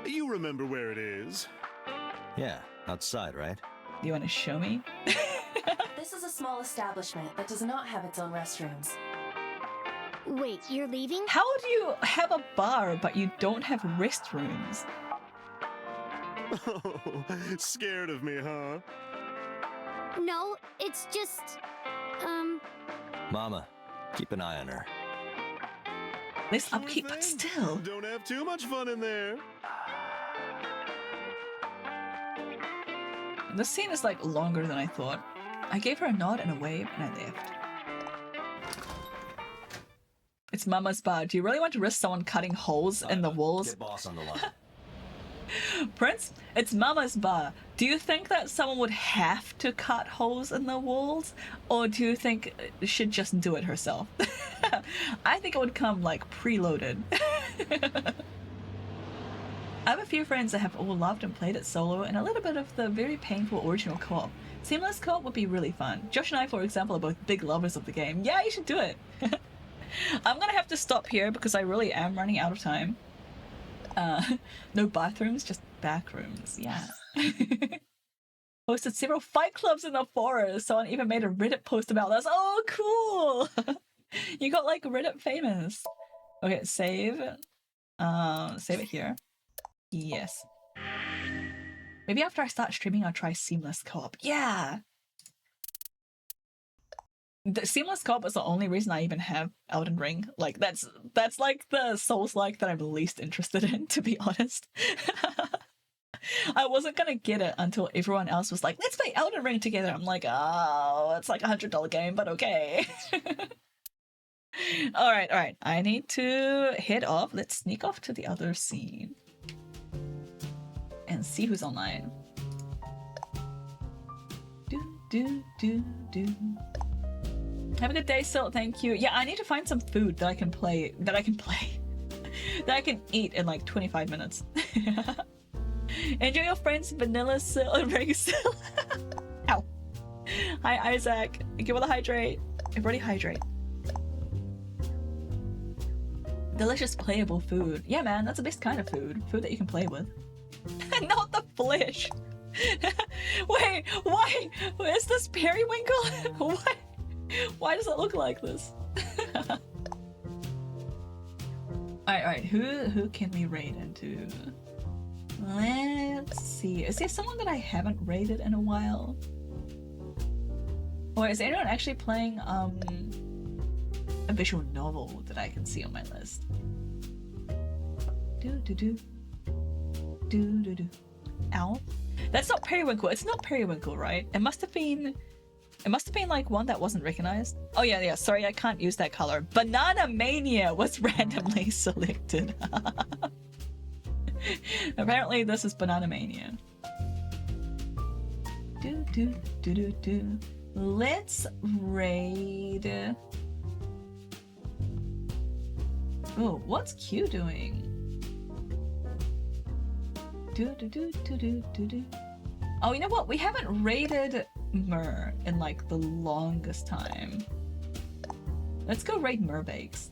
You remember where it is? Yeah, outside, right? Do you want to show me? This is a small establishment that does not have its own restrooms. Wait, you're leaving? How do you have a bar but you don't have restrooms? Oh, scared of me, huh? No, it's just... Mama, keep an eye on her. This upkeep, but still. Don't have too much fun in there. This scene is like longer than I thought. I gave her a nod and a wave and I left. It's Mama's bar. Do you really want to risk someone cutting holes in the walls? Get boss on the line. Prince, it's Mama's bar. Do you think that someone would have to cut holes in the walls? Or do you think she'd just do it herself? I think it would come like preloaded. I have a few friends that have all loved and played it solo and a little bit of the very painful original co-op. Seamless co-op would be really fun. Josh and I, for example, are both big lovers of the game. Yeah, you should do it. I'm gonna have to stop here because I really am running out of time. No bathrooms, just back rooms. Yeah. Hosted several fight clubs in the forest. Someone even made a Reddit post about this. Oh, cool! You got like Reddit famous. Okay, save. Save it here. Yes. Maybe after I start streaming, I'll try Seamless Co-op. Yeah! The Seamless Co-op is the only reason I even have Elden Ring. Like, that's like the Souls-like that I'm least interested in, to be honest. I wasn't gonna get it until everyone else was like, let's play Elden Ring together. I'm like, oh, it's like $100 game, but okay. Alright. I need to head off. Let's sneak off to the other scene. And see who's online. Have a good day, Silt. Thank you. Yeah, I need to find some food that I can play. That I can eat in like 25 minutes. Enjoy your friends, Vanilla Silt and Ring Silt. Ow. Hi, Isaac. Give her the hydrate. Everybody hydrate. Delicious playable food. Yeah, man, that's the best kind of food. Food that you can play with. Not the flesh. Wait, why? Is this periwinkle? Why does it look like this? Alright, who can we raid into? Let's see. Is there someone that I haven't raided in a while? Or is anyone actually playing a visual novel that I can see on my list? Ow. That's not periwinkle. It's not periwinkle, right? It must have been like one that wasn't recognized. Oh yeah, sorry, I can't use that color. Banana Mania was randomly selected. Apparently this is Banana Mania. Let's raid. Oh, what's Q doing? Oh, you know what? We haven't raided Mer in like the longest time. Let's go raid Merbakes.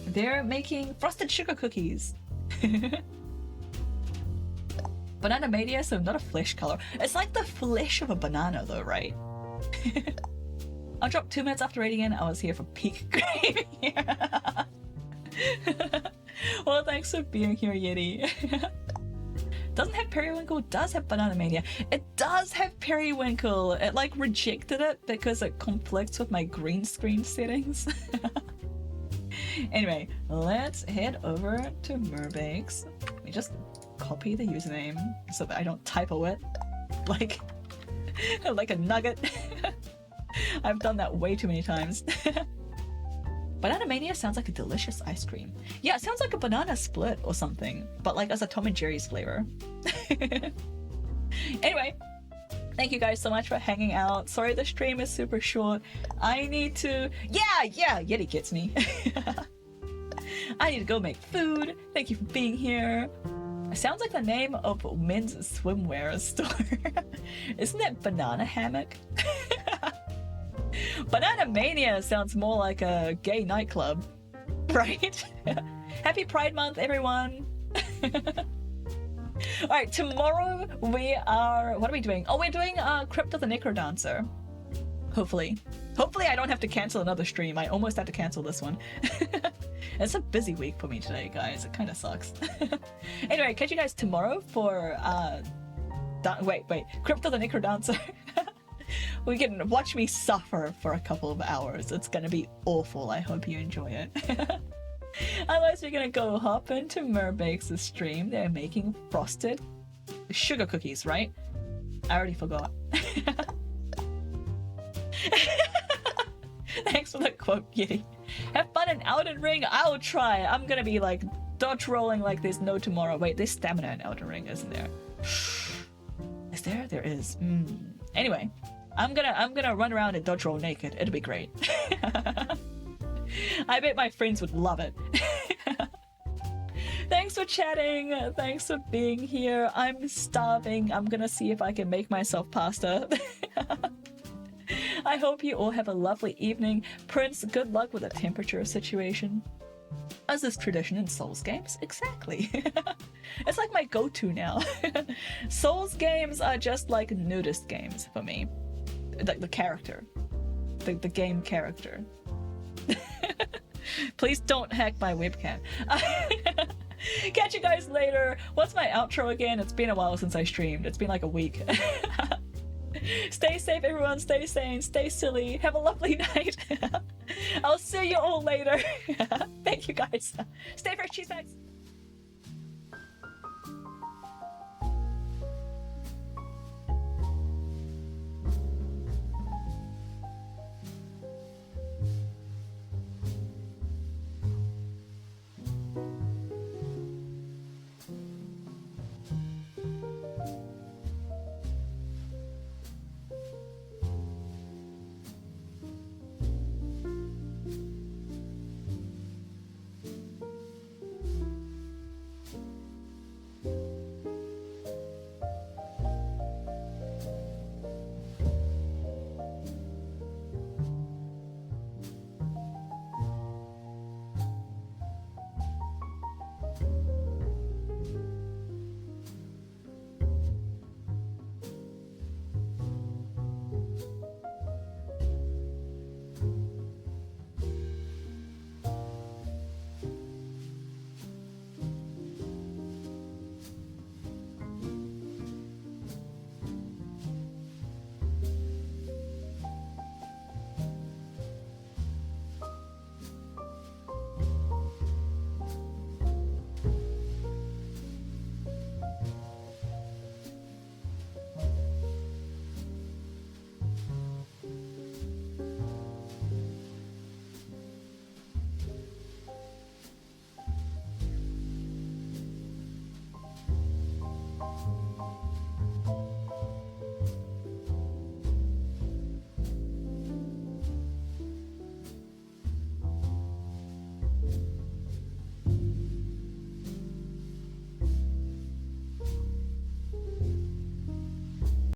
They're making frosted sugar cookies. Banana Mania, so not a flesh color. It's like the flesh of a banana though, right? I'll drop 2 minutes after raiding in. I was here for peak gravy. Well, thanks for being here, Yeti. Doesn't have Periwinkle, does have Banana Mania. It does have Periwinkle. It like rejected it because it conflicts with my green screen settings. Anyway, let's head over to Merbakes. Let me just copy the username so that I don't typo it like like a nugget. I've done that way too many times. Banana Mania sounds like a delicious ice cream. Yeah, it sounds like a banana split or something, but like as a Tom and Jerry's flavor. Anyway, thank you guys so much for hanging out. Sorry the stream is super short. I need to... Yeah, Yeti gets me. I need to go make food. Thank you for being here. It sounds like the name of men's swimwear store. Isn't it Banana Hammock? Banana Mania sounds more like a gay nightclub, right? Happy Pride Month, everyone! Alright, tomorrow we are... What are we doing? Oh, we're doing Crypt of the Necrodancer. Hopefully. Hopefully I don't have to cancel another stream. I almost had to cancel this one. It's a busy week for me today, guys. It kind of sucks. Anyway, catch you guys tomorrow for... Wait. Crypt of the Necrodancer. We can watch me suffer for a couple of hours. It's gonna be awful. I hope you enjoy it. Otherwise, we're gonna go hop into Merbakes' stream. They're making frosted sugar cookies, right? I already forgot. Thanks for the quote, Yeti. Have fun in Elden Ring. I'll try. I'm gonna be like dodge rolling like there's no tomorrow. Wait, there's stamina in Elden Ring, isn't there? Is there? There is. Anyway, I'm gonna run around and dodge roll naked. It'll be great. I bet my friends would love it. Thanks for chatting. Thanks for being here. I'm starving. I'm gonna see if I can make myself pasta. I hope you all have a lovely evening. Prince, good luck with the temperature situation. As is tradition in Souls games. Exactly. It's like my go-to now. Souls games are just like nudist games for me. The character. The game character. Please don't hack my webcam. Catch you guys later. What's my outro again? It's been a while since I streamed. It's been like a week. Stay safe, everyone. Stay sane. Stay silly. Have a lovely night. I'll see you all later. Thank you, guys. Stay fresh, cheese bags.